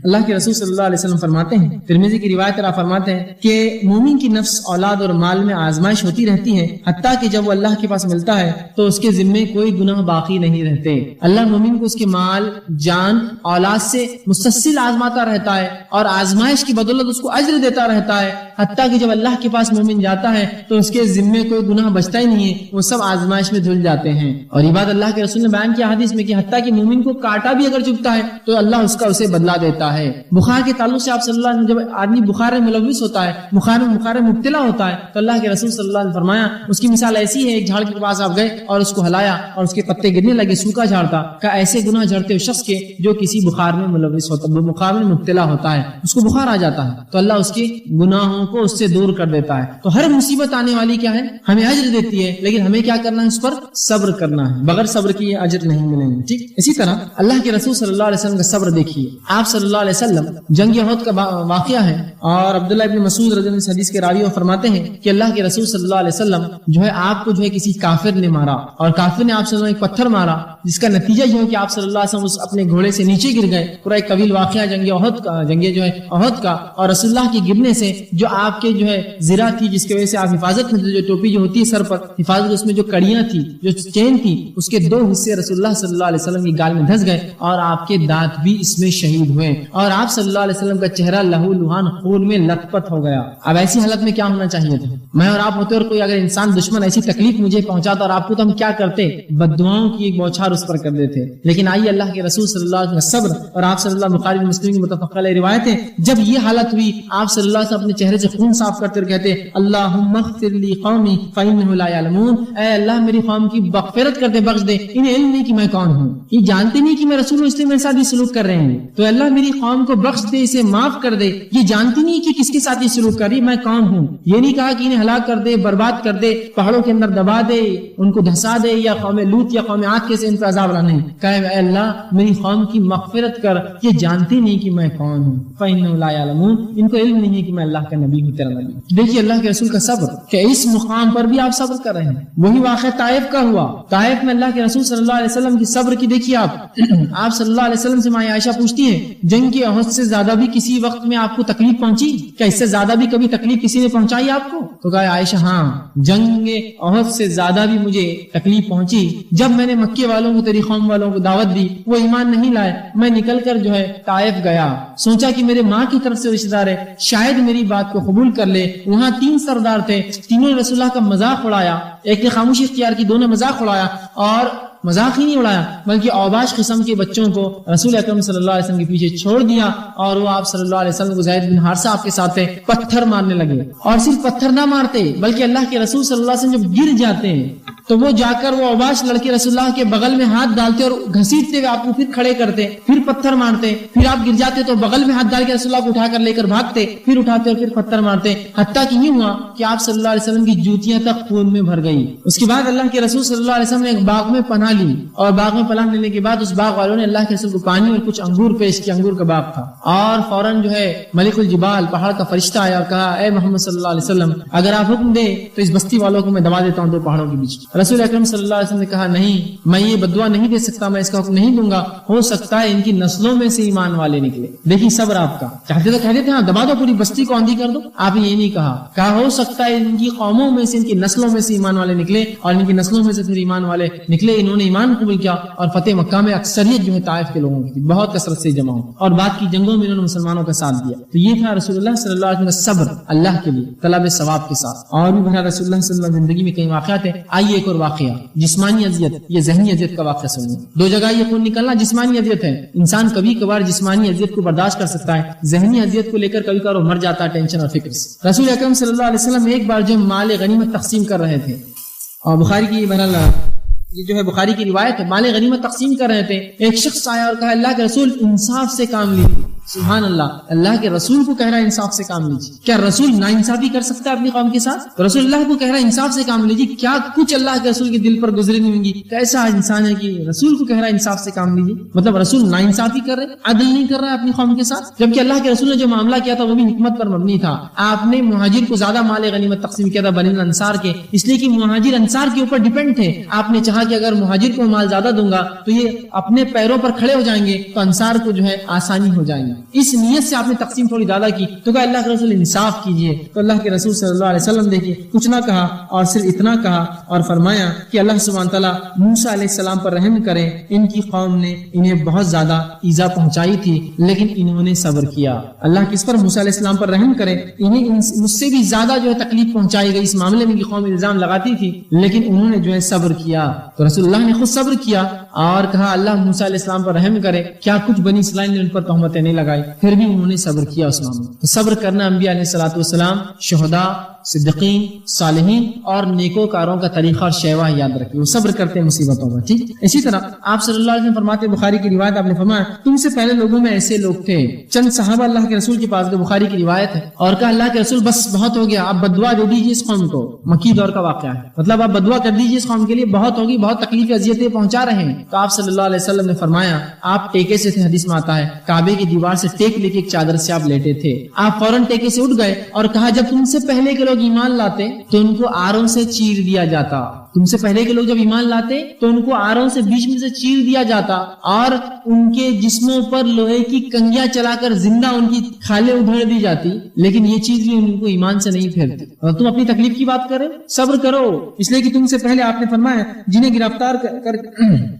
اللہ کے رسول صلی اللہ علیہ وسلم فرماتے فرماتے ہیں، ترمذی کی روایت آپ فرماتے ہیں کہ مومن کی نفس، اولاد اور مال میں آزمائش ہوتی رہتی ہے، حتیٰ کہ جب وہ اللہ کے پاس ملتا ہے تو اس کے ذمے کوئی گناہ باقی نہیں رہتے۔ اللہ مومن کو اس کے مال، جان، اولاد سے مسلسل آزماتا رہتا ہے اور آزمائش کی بدولت اس کو اجر دیتا رہتا ہے، حتیٰ کہ جب اللہ کے پاس مومن جاتا ہے تو اس کے ذمے کوئی گناہ بچتا ہی نہیں ہے، وہ سب آزمائش میں دھل جاتے ہیں۔ اور یہ بات اللہ کے رسول نے بیان کیا حدیث میں کہ حتیٰ کہ مومن کو کانٹا بھی اگر چبھتا ہے تو اللہ اس کا اسے بدلا دیتا ہے۔ بخار کے تعلق سے آپ صلی اللہ علیہ وسلم، جب آدمی بخار میں ملوث ہوتا ہے، بخار میں مبتلا ہوتا ہے، تو اللہ کے رسول صلی اللہ علیہ وسلم فرمایا اس کی مثال ایسی ہے، ایک جھاڑ کے پاس آپ گئے اور اس کو ہلایا اور اس کے پتے گرنے لگے، سوکھا جھاڑ تھا، کہ ایسے گناہ جھڑتے شخص کے جو کسی بخار میں ملوث ہوتا ہے، بخار میں مبتلا ہوتا ہے، اس کو بخار آ جاتا ہے تو اللہ اس کے گناہوں کو اس سے دور کر دیتا ہے۔ تو ہر مصیبت آنے والی کیا ہے، ہمیں اجر دیتی ہے، لیکن ہمیں کیا کرنا ہے، اس پر صبر کرنا ہے، بغیر صبر کی اجر نہیں ملیں گے۔ ٹھیک اسی طرح اللہ کے رسول صلی اللہ علیہ وسلم کا صبر دیکھیے، آپ صلی اللہ علیہ وسلم جنگ احد کا واقعہ ہے، اور عبداللہ ابن مسعود رضی اللہ عنہ حدیث کے راوی فرماتے ہیں کہ اللہ کے رسول صلی اللہ علیہ وسلم جو ہے آپ کو جو ہے کسی کافر نے مارا، اور کافر نے آپ صلی اللہ علیہ وسلم ایک پتھر مارا، جس کا نتیجہ یہ ہو کہ آپ صلی اللہ علیہ وسلم اپنے گھوڑے سے نیچے گر گئے۔ پورا ایک طویل واقعہ جنگ احد کا، جنگ جو ہے احد کا، اور رسول اللہ کے گرنے سے جو آپ کے جو ہے زرہ تھی، جس کی وجہ سے آپ حفاظت میں، جو ٹوپی جو ہوتی ہے سر پر حفاظت، اس میں جو کڑیاں تھی، جو چین تھی، اس کے 2 حصے رسول اللہ صلی اللہ علیہ وسلم کی گال میں دھس گئے، اور آپ کے دانت بھی اس میں شہید ہوئے، اور آپ صلی اللہ علیہ وسلم کا چہرہ لہو لہان خون میں لت پت ہو گیا۔ اب ایسی حالت میں کیا ہونا چاہیے تھا؟ میں اور آپ ہوتے اور کوئی اگر انسان دشمن ایسی تکلیف مجھے پہنچاتا اور آپ کو، تو ہم کیا کرتے؟ بد دعاؤں کی ایک بوچھار اس پر کر دیتے۔ لیکن آئیے اللہ کے رسول صلی اللہ علیہ وسلم صبر، اور آپ صلی اللہ علیہ وسلم، بخاری مسلم کی متفق علیہ روایت ہے، جب یہ حالت ہوئی آپ صلی اللہ علیہ وسلم اپنے چہرے سے خون صاف کرتے اور کہتے اللہم اغفر لی قومی فانہم لا یعلمون، اے اللہ میری قوم کی مغفرت کر دے، بخش دے، انہیں علم نہیں کہ میں کون ہوں، یہ جانتے نہیں کہ میں رسول ہوں، اس لیے میرے ساتھ یہ سلوک کر رہے ہیں، تو اللہ میری قوم کو بخش دے، اسے معاف کر دے، یہ جانتی نہیں کہ کس کے ساتھ یہ سلوک کر رہی، میں کون ہوں۔ یہ نہیں کہا کہ انہیں ہلاک کر دے، برباد کر دے، پہاڑوں کے اندر دبا دے، ان کو دھسا دے، یا قوم لوط یا قوم عاد کے سے ان پر عذاب لانا، نہیں کہا اے اللہ میری قوم کی مغفرت کر، یہ جانتے نہیں کہ میں کون ہوں، فإنهم لا يعلمون، ان کو علم نہیں ہے کہ میں اللہ کا نبی ہوں، تیرا نبی۔ دیکھیے اللہ کے رسول کا صبر، کہ اس مقام پر بھی آپ صبر کر رہے ہیں۔ وہی واقعہ طائف کا ہوا، طائف میں اللہ کے رسول صلی اللہ علیہ وسلم کی صبر کی دیکھیے آپ صلی اللہ علیہ وسلم سے ماں عائشہ پوچھتی ہے جنگ کی احد سے زیادہ بھی کسی وقت میں آپ کو تکلیف پہنچی؟ کیا اس سے زیادہ بھی کبھی تکلیف کسی نے پہنچائی آپ کو؟ تو کہا عائشہ ہاں، جنگ احد سے زیادہ بھی مجھے تکلیف پہنچی، جب میں نے مکے والوں کو، تیری قوم والوں کو دعوت دی، وہ ایمان نہیں لائے، میں نکل کر جو ہے طائف گیا، سوچا کہ میرے ماں کی طرف سے رشتہ دار ہے، شاید میری بات کو قبول کر لے۔ وہاں 3 سردار تھے، تینوں نے رسول اللہ کا مذاق اڑایا، ایک نے خاموشی اختیار کی، 2 نے مذاق اڑایا، اور مذاق ہی نہیں اڑایا بلکہ اوباش قسم کے بچوں کو رسول اکرم صلی اللہ علیہ وسلم کے پیچھے چھوڑ دیا، اور وہ آپ صلی اللہ علیہ وسلم کو، زید بن حارثہ آپ کے ساتھ تھے، پتھر مارنے لگے، اور صرف پتھر نہ مارتے بلکہ اللہ کے رسول صلی اللہ علیہ وسلم جب گر جاتے ہیں تو وہ جا کر وہ اوباش لڑکے رسول اللہ کے بغل میں ہاتھ ڈالتے اور گھسیٹتے ہوئے آپ کو پھر کھڑے کرتے، پھر پتھر مارتے، پھر آپ گر جاتے تو بغل میں ہاتھ ڈال کے رسول اللہ کو اٹھا کر لے کر بھاگتے، پھر اٹھاتے اور پھر پتھر مارتے، حتیٰ کہ یہ ہوا کہ آپ صلی اللہ علیہ وسلم کی جوتیاں تک خون میں بھر گئی۔ اس کے بعد اللہ کے رسول صلی اللہ علیہ وسلم نے ایک باغ میں پناہ لی، اور باغ میں پناہ لینے کے بعد اس باغ والوں نے اللہ کے رسول کو پانی اور کچھ انگور پیش کیا، انگور کا باغ تھا، اور فوراً جو ہے ملک الجبال پہاڑ کا فرشتہ آیا اور کہا اے محمد صلی اللہ علیہ وسلم اگر آپ حکم دے تو اس بستی والوں کو میں دبا دیتا ہوں 2 پہاڑوں کے بیچ۔ رسول اکرم صلی اللہ علیہ وسلم نے کہا نہیں، میں یہ بددعا نہیں دے سکتا، میں اس کا حکم نہیں دوں گا، ہو سکتا ہے ان کی نسلوں میں سے ایمان والے نکلے۔ دیکھیے صبر آپ کا، چاہتے تو کہتے تھے ہاں دبا دو، پوری بستی کو آندھی کر دو، آپ نے یہ نہیں کہا ہو سکتا ہے ان کی قوموں میں سے، ان کی نسلوں میں سے ایمان والے نکلے، اور ان کی نسلوں میں سے پھر ایمان والے نکلے، انہوں نے ایمان قبول کیا، اور فتح مکہ میں اکثریت جو ہے طائف کے لوگوں کی بہت کثرت سے جمع ہو، اور بعد کی جنگوں میں انہوں نے مسلمانوں کا ساتھ دیا۔ تو یہ تھا رسول اللہ صلی اللہ علیہ وسلم کا صبر اللہ کے لیے، طلب ثواب کے ساتھ۔ اور بھی بھرا رسول اللہ صلی اللہ علیہ وسلم زندگی میں کئی واقعات ہیں، آئیے ایک اور واقعہ، جسمانی اذیت، یہ ذہنی اذیت کا واقعہ سنیے۔ 2 جگہ یہ خون نکلنا جسمانی اذیت ہے، انسان کبھی کبھار جسمانی اذیت کو برداشت کر سکتا ہے، ذہنی اذیت کو لے کر کبھی کبھار وہ مر جاتا ہے ٹینشن اور فکر سے۔ رسول اکرم صلی اللہ علیہ وسلم ایک بار جو مال غنیمت تقسیم کر رہے تھے، اور بخاری کی بہرحال یہ جو ہے بخاری کی روایت ہے، مال غنیمت تقسیم کر رہے تھے، ایک شخص آیا اور کہا اللہ کے رسول انصاف سے کام لیجیے۔ سبحان اللہ، اللہ کے رسول کو کہہ رہا ہے انصاف سے کام لیجیے۔ کیا رسول ناانصافی کر سکتا ہے اپنی قوم کے ساتھ؟ تو رسول اللہ کو کہہ رہا ہے انصاف سے کام لیجیے، کیا کچھ اللہ کے رسول کے دل پر گزری نہیں ہوں گی؟ کیسا انسان ہے کہ رسول کو کہہ رہا ہے انصاف سے کام لیجیے، مطلب رسول ناانصافی کر رہے، عدل نہیں کر رہا ہے اپنی قوم کے ساتھ، جبکہ اللہ کے رسول نے جو معاملہ کیا تھا وہ بھی حکمت پر مبنی تھا۔ آپ نے مہاجر کو زیادہ مال غنیمت تقسیم کیا تھا بنی انصار کے، اس لیے کہ مہاجر انصار کے اوپر ڈیپینڈ تھے۔ آپ نے چاہا کہ اگر مہاجر کو مال زیادہ دوں گا تو یہ اپنے پیروں پر کھڑے ہو جائیں گے، تو انصار کو جو ہے آسانی ہو جائیں گی۔ اس نیت سے آپ نے تقسیم تھوڑی زیادہ کی تو کہا اللہ کے رسول انصاف کیجئے، تو اللہ کے رسول صلی اللہ علیہ وسلم دیکھیے کچھ نہ کہا اور صرف اتنا کہا اور فرمایا کہ اللہ سبحانہ تعالیٰ موسیٰ علیہ السلام پر رحم کرے، ان کی قوم نے انہیں بہت زیادہ ایذا پہنچائی تھی لیکن انہوں نے صبر کیا۔ اللہ کس پر؟ موسیٰ علیہ السلام پر رحم کرے، انہیں مجھ سے بھی زیادہ جو ہے تکلیف پہنچائی گئی، اس معاملے میں کی قوم الزام لگاتی تھی لیکن انہوں نے جو ہے صبر کیا، تو رسول اللہ نے خود صبر کیا اور کہا اللہ موسیٰ علیہ السلام پر رحم کرے، کیا کچھ بنی اسرائیل نے ان پر تہمتیں نہیں لگائی، پھر بھی انہوں نے صبر کیا اس معاملے میں۔ تو صبر کرنا انبیاء علیہ الصلوۃ والسلام، شہداء، صدیقین، صالحین اور نیکوکاروں کا طریقہ اور شیوا یاد رکھیے، وہ صبر کرتے ہیں مصیبتوں میں، ٹھیک۔ اسی طرح آپ صلی اللہ علیہ وسلم فرماتے ہیں، بخاری کی روایت آپ نے فرمایا تم سے پہلے لوگوں میں ایسے لوگ تھے، چند صحابہ اللہ کے رسول کے پاس گئے، بخاری کی روایت ہے، اور کہا اللہ کے رسول بس بہت ہو گیا، آپ بدعا دے دیجیے اس قوم کو، مکی دور کا واقعہ ہے، مطلب آپ بدعا کر دیجیے اس قوم کے لیے، بہت ہوگی، بہت تکلیف اذیتیں پہنچا رہے ہیں۔ تو آپ صلی اللہ علیہ وسلم نے فرمایا آپ ٹیکے سے تھے، حدیث میں آتا ہے کعبے کی دیوار سے ٹیک لے کے ایک چادر سے آپ لیٹے تھے، آپ فوراً ٹیکے سے اٹھ گئے اور کہا جب تم سے پہلے کے لوگ ایمان لاتے تو ان کو آروں سے چیر دیا جاتا، تم سے پہلے کے لوگ جب ایمان لاتے تو ان کو آروں سے بیچ میں سے چیر دیا جاتا اور ان کے جسموں پر لوہے کی کنگیاں چلا کر زندہ ان کی کھالیں ادھیڑ دی جاتی، لیکن یہ چیز بھی ان کو ایمان سے نہیں پھیرتی۔ اور تم اپنی تکلیف کی بات کرے، صبر کرو، اس لیے کہ تم سے پہلے آپ نے فرمایا جنہیں گرفتار کر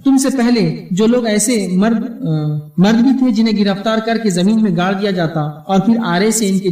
تم سے پہلے جو لوگ ایسے مرد بھی تھے جنہیں گرفتار کر کے زمین میں گاڑ دیا جاتا اور پھر آرے سے ان کے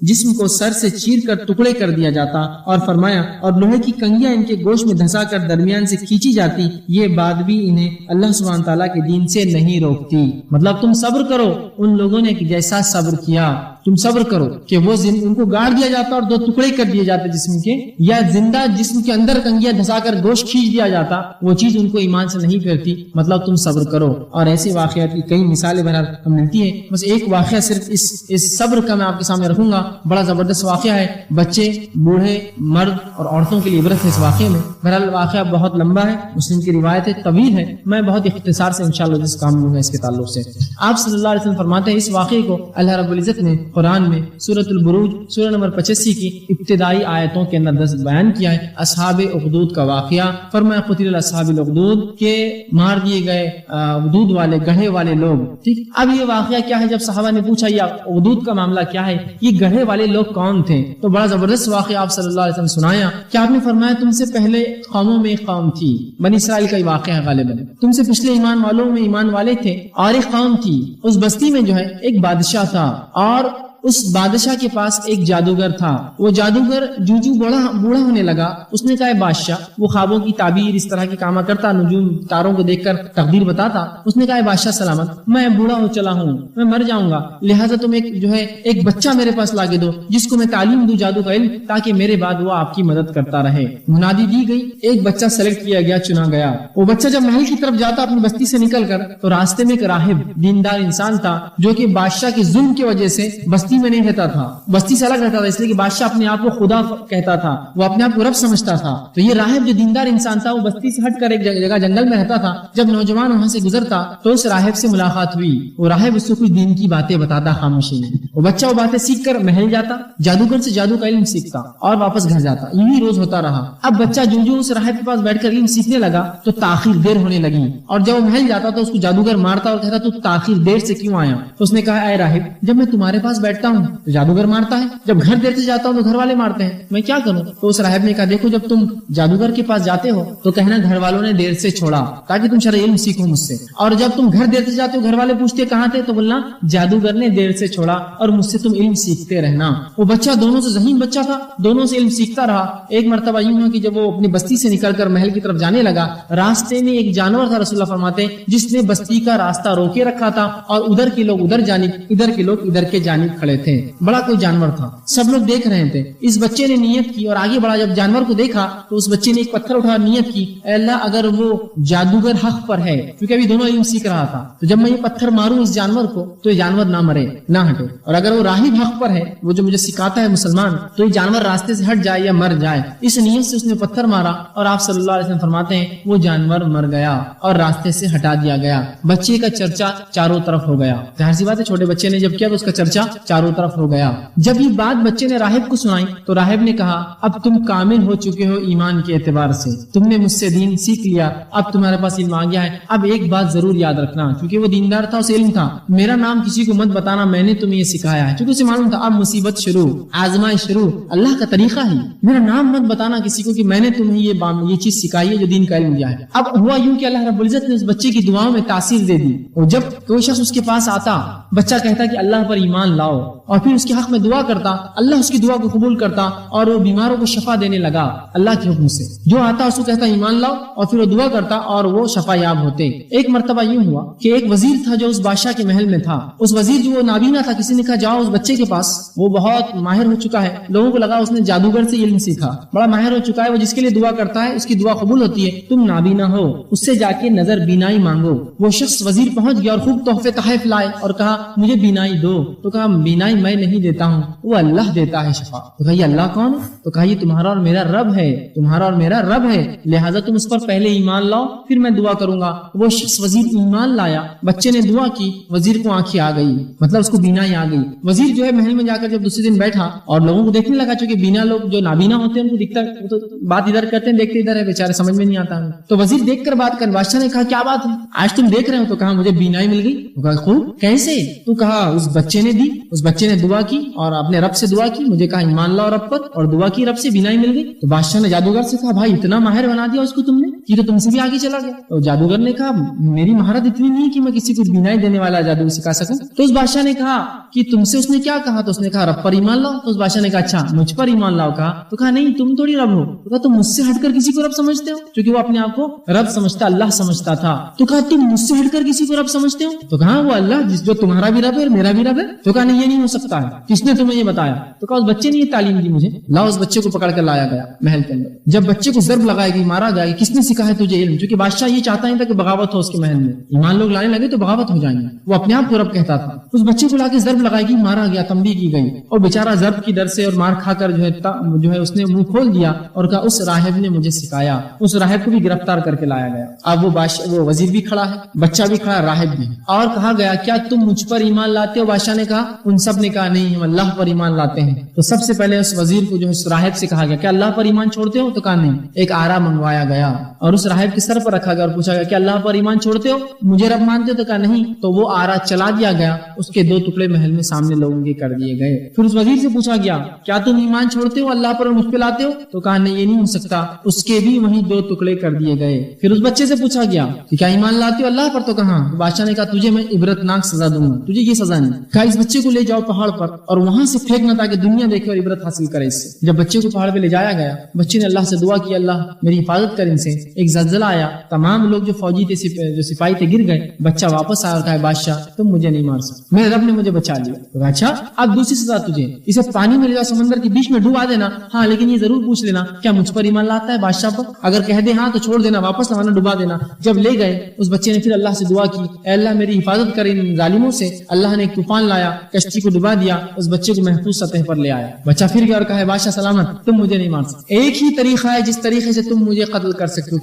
جسم کو سر سے چیر کر ٹکڑے کر دیا جاتا، اور فرمایا اور لوہے کی کنگیاں ان کے گوشت میں دھسا کر درمیان سے کھینچی جاتی، یہ بات بھی انہیں اللہ سبحانہ تعالیٰ کے دین سے نہیں روکتی۔ مطلب تم صبر کرو، ان لوگوں نے جیسا صبر کیا تم صبر کرو کہ وہ ان کو گاڑ دیا جاتا اور دو ٹکڑے کر دیے جاتے جسم کے، یا زندہ جسم کے اندر کنگیاں دھسا کر گوشت کھینچ دیا جاتا، وہ چیز ان کو ایمان سے نہیں پھیرتی، مطلب تم صبر کرو۔ اور ایسے واقعات کی کئی مثالیں بہرحال ہم ملتی ہیں، بس ایک واقعہ صرف اس صبر کا میں آپ کے سامنے رکھوں گا، بڑا زبردست واقعہ ہے، بچے، بوڑھے، مرد اور عورتوں کے لیے عبرت ہے اس واقعے میں۔ بہرحال واقعہ بہت لمبا ہے، مسلم کی روایت ہے، طویل ہے، میں بہت اختصار سے انشاءاللہ جس کام لوں گا اس کے تعلق سے۔ آپ صلی اللہ علیہ وسلم فرماتے ہیں اس واقعے کو اللہ رب العزت نے قرآن میں سورۃ البروج سورہ نمبر 85 کی ابتدائی آیتوں کے اندر بیان کیا ہے، اصحاب اخدود کا واقعہ۔ فرمایا قتل اصحاب الاخدود، کہ مار دیے گئے اخدود والے گڑھے والے لوگ، ٹھیک۔ اب یہ واقعہ کیا ہے؟ جب صحابہ نے پوچھا یہ اخدود کا معاملہ کیا ہے، یہ گڑھے والے لوگ کون تھے، تو بڑا زبردست واقعہ آپ صلی اللہ علیہ وسلم سنایا کہ آپ نے فرمایا تم سے پہلے قوموں میں ایک قوم تھی، بنی اسرائیل کا یہ واقعہ ہے غالباً، تم سے پچھلے ایمان والوں میں ایمان والے تھے، اور ایک قوم تھی، اس بستی میں جو ہے ایک بادشاہ تھا، اور اس بادشاہ کے پاس ایک جادوگر تھا، وہ جادوگر جو بوڑھا ہونے لگا، اس نے کہا بادشاہ، وہ خوابوں کی تعبیر اس طرح کی کاما کرتا، نجوم تاروں کو دیکھ کر تقدیر بتاتا، اس نے کہا بادشاہ سلامت، میں بوڑھا ہو چلا ہوں، میں مر جاؤں گا، لہٰذا تم ایک بچہ میرے پاس لا کے دو جس کو میں تعلیم دوں جادو کا علم، تاکہ میرے بعد وہ آپ کی مدد کرتا رہے۔ منادی دی گئی، ایک بچہ سلیکٹ کیا گیا، چنا گیا۔ وہ بچہ جب محل کی طرف جاتا اپنی بستی سے نکل کر، تو راستے میں ایک راہب دیندار انسان تھا جو کہ بادشاہ کے ظلم کی وجہ سے بستی میں نہیں رہتا تھا، بستی سے الگ رہتا تھا، اس لیے کہ بادشاہ اپنے آپ کو خدا کہتا تھا، وہ اپنے آپ کو رب سمجھتا تھا۔ تو یہ راہب جو دیندار انسان تھا، وہ بستی سے ہٹ کر ایک جگہ جنگل میں رہتا تھا۔ جب نوجوان وہاں سے گزرتا تو اس راہب سے ملاقات ہوئی، وہ راہب اس کو کچھ دین کی باتیں بتاتا خاموشی میں، وہ بچہ وہ باتیں سیکھ کر محل جاتا، جادوگر سے جادو کا علم سیکھتا اور واپس گھر جاتا، یہی روز ہوتا رہا۔ اب بچہ جو اس راہب کے پاس بیٹھ کر علم سیکھنے لگا تو تاخیر دیر ہونے لگی، اور جب وہ محل جاتا تو اس کو جادوگر مارتا اور کہتا تو تاخیر دیر سے کیوں آیا؟ تو اس نے کہا اے راہب، جب میں تمہارے پاس بیٹھتا ہوں تو جادوگر مارتا ہے، جب گھر دیر سے جاتا ہوں تو گھر والے مارتے ہیں، میں کیا کروں؟ تو اس راہب نے کہا دیکھو جب تم جادوگر کے پاس جاتے ہو تو کہنا گھر والوں نے دیر سے چھوڑا تاکہ تم شرعی علم سیکھو مجھ سے، اور جب تم گھر دیر سے جاتے ہو گھر والے پوچھتے کہاں تھے تو بولنا جادوگر نے دیر سے چھوڑا اور مجھ سے تم علم سیکھتے رہنا۔ وہ بچہ دونوں سے ذہین بچہ تھا، دونوں سے علم سیکھتا رہا۔ ایک مرتبہ یوں ہوا کہ جب وہ اپنی بستی سے نکل کر محل کی طرف جانے لگا، راستے میں ایک جانور تھا، رسول اللہ فرماتے جس نے بستی کا راستہ روکے رکھا تھا، اور ادھر کے لوگ ادھر جانب، ادھر کے لوگ ادھر کے جانب کھڑے تھے، بڑا کوئی جانور تھا، سب لوگ دیکھ رہے تھے۔ اس بچے نے نیت کی اور آگے بڑھا، جب جانور کو دیکھا تو اس بچے نے ایک پتھر اٹھا نیت کی، اے اللہ اگر وہ جادوگر حق پر ہے، کیونکہ ابھی دونوں علم سیکھ رہا تھا، تو جب میں یہ پتھر ماروں اس جانور کو تو یہ جانور نہ مرے نہ ہٹے، اور اگر وہ راہب حق پر ہے، وہ جو مجھے سکھاتا ہے مسلمان، تو یہ جانور راستے سے ہٹ جائے یا مر جائے۔ اس نیت سے اس نے پتھر مارا، اور آپ صلی اللہ علیہ وسلم فرماتے ہیں وہ جانور مر گیا اور راستے سے ہٹا دیا گیا۔ بچے کا چرچا چاروں طرف ہو گیا، ظاہر سی بات ہے چھوٹے بچے نے جب کیا تو اس کا چرچا چاروں طرف ہو گیا۔ جب یہ بات بچے نے راہب کو سنائی تو راہب نے کہا اب تم کامل ہو چکے ہو ایمان کے اعتبار سے، تم نے مجھ سے دین سیکھ لیا، اب تمہارے پاس علم آ گیا ہے، اب ایک بات ضرور یاد رکھنا، کیونکہ وہ دیندار تھا، اسے علم تھا، میرا نام کسی کو مت بتانا، میں نے تمہیں یہ سکھایا ہے، کیونکہ اسے معلوم تھا اب مصیبت شروع، آزمائش شروع، اللہ کا طریقہ ہی میرا نام مت بتانا کسی کو کہ میں نے تمہیں یہ چیز سکھائی ہے جو دین کا علم دیا ہے۔ اب ہوا یوں کہ اللہ رب العزت نے اس بچے کی دعاؤں میں تاثیر دے دی، اور جب کوئی شخص اس کے پاس آتا، بچہ کہتا کہ اللہ پر ایمان لاؤ، اور پھر اس کے حق میں دعا کرتا، اللہ اس کی دعا کو قبول کرتا اور وہ بیماروں کو شفا دینے لگا اللہ کے حکم سے۔ جو آتا اس کو کہتا ایمان لاؤ، اور پھر وہ دعا کرتا اور وہ شفا یاب ہوتے۔ ایک مرتبہ یوں ہوا کہ ایک وزیر تھا جو اس بادشاہ کے محل میں تھا، اس وزیر جو وہ نابینا تھا، کسی نے کہا جاؤ اس بچے کے پاس، وہ بہت ماہر ہو چکا ہے، لوگوں کو لگا اس نے جادوگر سے علم سیکھا، بڑا ماہر ہو چکا ہے، وہ جس کے لیے دعا کرتا ہے اس کی دعا قبول ہوتی ہے، تم نابینا ہو، اس سے جا کے نظر بینائی مانگو۔ وہ شخص وزیر پہنچ گیا اور خوب تحفے تحائف لائے اور کہا مجھے بینائی دو، تو کہا بینائی میں نہیں دیتا ہوں، وہ اللہ دیتا ہے شفا۔ تو کہا یہ اللہ کون ہے؟ تو کہا یہ تمہارا اور میرا رب ہے، تمہارا اور میرا رب ہے، لہٰذا تم اس پر پہلے ایمان لاؤ پھر میں دعا کروں گا۔ وہ شخص وزیر ایمان لایا، بچے نے دعا کی، وزیر کو آنکھیں آ گئی، مطلب اس کو بینائی آ گئی۔ وزیر جو ہے محل میں جا کر جب دوسرے دن بیٹھا اور لوگوں کو دیکھنے لگا، چونکہ بینا لوگ جو نابینا ہوتے ہیں ان کو دکھتا ہے، تو بات ادھر کرتے ہیں دیکھتے ادھر ہے، بیچارے سمجھ میں نہیں آتا ہے، تو وزیر دیکھ کر بات کر، بادشاہ نے کہا کیا بات ہے آج تم دیکھ رہے ہو؟ تو کہا مجھے بینائی مل گئی۔ تو کہا خوب، کیسے؟ تو کہا اس بچے نے دی، اس بچے نے دعا کی اور اپنے رب سے دعا کی، مجھے کہا ایمان لاؤ رب پر، اور دعا کی رب سے بینائی مل گئی۔ تو بادشاہ نے جادوگر سے کہا بھائی اتنا ماہر بنا دیا اس کو تم نے، یہ تو تم سے بھی آگے چلا گیا۔ تو جادوگر نے کہا میری مہارت اتنی نہیں کہ میں کسی کو بینائی دینے والا جادو سکھا سکوں۔ تو اس بادشاہ نے کہا کہ تم سے اس نے کیا کہا؟ تو اس نے کہا رب پر ایمان لاؤ۔ تو اس بادشاہ نے کہا اچھا مجھ پر ایمان لاؤ کہا؟ تو کہا نہیں تم تھوڑی رب ہو۔ تو کہا تم مجھ سے ہٹ کر کسی کو رب سمجھتے ہو؟ کیونکہ وہ اپنے آپ کو رب سمجھتا، اللہ سمجھتا تھا۔ تو کہا تم مجھ سے ہٹ کر کسی کو رب سمجھتے ہو؟ تو کہا وہ اللہ جو تمہارا بھی رب ہے اور میرا بھی رب ہے۔ تو کہا نہیں یہ نہیں ہو سکتا ہے، کس نے تمہیں یہ بتایا؟ تو کہا اس بچے نے یہ تعلیم دی مجھے۔ لاؤ اس بچے کو پکڑ کر لایا گیا محل کے اندر، جب بچے کو ضرب لگائے گی، مارا گیا، کس نے سکھایا تجھے علم؟ کیونکہ بادشاہ یہ چاہتا نہیں تھا کہ بغاوت ہو اس کے محل میں، ایمان لوگ لانے لگے تو بغاوت ہو جائیں گے، وہ اپنے آپ کو رب کہتا تھا۔ اس بچے کو لا کے ضرب لگائی گی، مارا گیا، تنبیہ کی گئی، اور بیچارہ ضرب کی ڈر سے اور مار کھا کر جو ہے اس نے منہ کھول دیا اور کہا اس راہب نے مجھے سکھایا۔ اس راہب کو بھی گرفتار کر کے لایا گیا۔ اب وہ وزیر بھی کھڑا ہے، بچہ بھی کھڑا ہے، راہب بھی، اور کہا گیا کیا تم مجھ پر ایمان لاتے ہو؟ بادشاہ نے کہا، ان سب نے کہا نہیں ہم اللہ پر ایمان لاتے ہیں۔ تو سب سے پہلے اس وزیر کو جو ہے اس راہب سے کہا گیا کیا اللہ پر ایمان چھوڑتے ہو؟ تو کہا نہیں۔ ایک آرا منگوایا گیا اور اس راہب کے سر پر رکھا گیا اور پوچھا گیا کیا اللہ پر ایمان چھوڑتے ہو؟ مجھے رب مانتے ہو؟ تو کہا نہیں۔ تو وہ آرا چلا دیا گیا، اس کے 2 ٹکڑے محل میں سامنے لوگوں کے کر دیے گئے۔ پھر اس وزیر سے پوچھا گیا کیا تم ایمان چھوڑتے ہو اللہ پر اور مجھ پہ لاتے ہو؟ تو کہا نہیں یہ نہیں ہو سکتا، اس کے بھی وہیں 2 ٹکڑے کر دیے گئے۔ پھر اس بچے سے پوچھا گیا کہ کیا ایمان لاتے ہو اللہ پر؟ تو کہا۔ بادشاہ نے کہا تجھے میں عبرتناک سزا دوں گا، تجھے یہ سزا نہیں۔ کہا اس بچے کو لے جاؤ پہاڑ پر اور وہاں سے پھینکنا تاکہ دنیا دیکھے اور عبرت حاصل کرے اس سے۔ جب بچے کو پہاڑ پہ لے جایا گیا، بچے نے اللہ سے دعا کی اللہ میری حفاظت کر ان سے۔ ایک زلزلہ آیا، تمام لوگ جو فوجی تھے جو سپاہی تھے گر گئے، بچہ واپس آیا، کہا بادشاہ تم مجھے نہیں مار سکتے، میرے رب نے مجھے بچا لیا۔ تو اچھا اب دوسری سزا تجھے، اسے پانی میں لے جاؤ، سمندر کے بیچ میں ڈوبا دینا، ہاں لیکن یہ ضرور پوچھ لینا کیا مجھ پر ایمان لاتا ہے بادشاہ پر؟ اگر کہہ دے ہاں تو چھوڑ دینا، واپس نہ ڈوبا دینا۔ جب لے گئے اس بچے نے پھر اللہ سے دعا کی اے اللہ میری حفاظت کر ان ظالموں سے۔ اللہ نے ایک طوفان لایا، کشتی کو ڈبا دیا، اس بچے کو محفوظ سطح پر لے آیا۔ بچہ پھر گیا اور کہا بادشاہ سلامت، تم مجھے نہیں مار سکتے، ایک ہی طریقہ ہے جس طریقے سے تم مجھے قتل کر سکتے ہو۔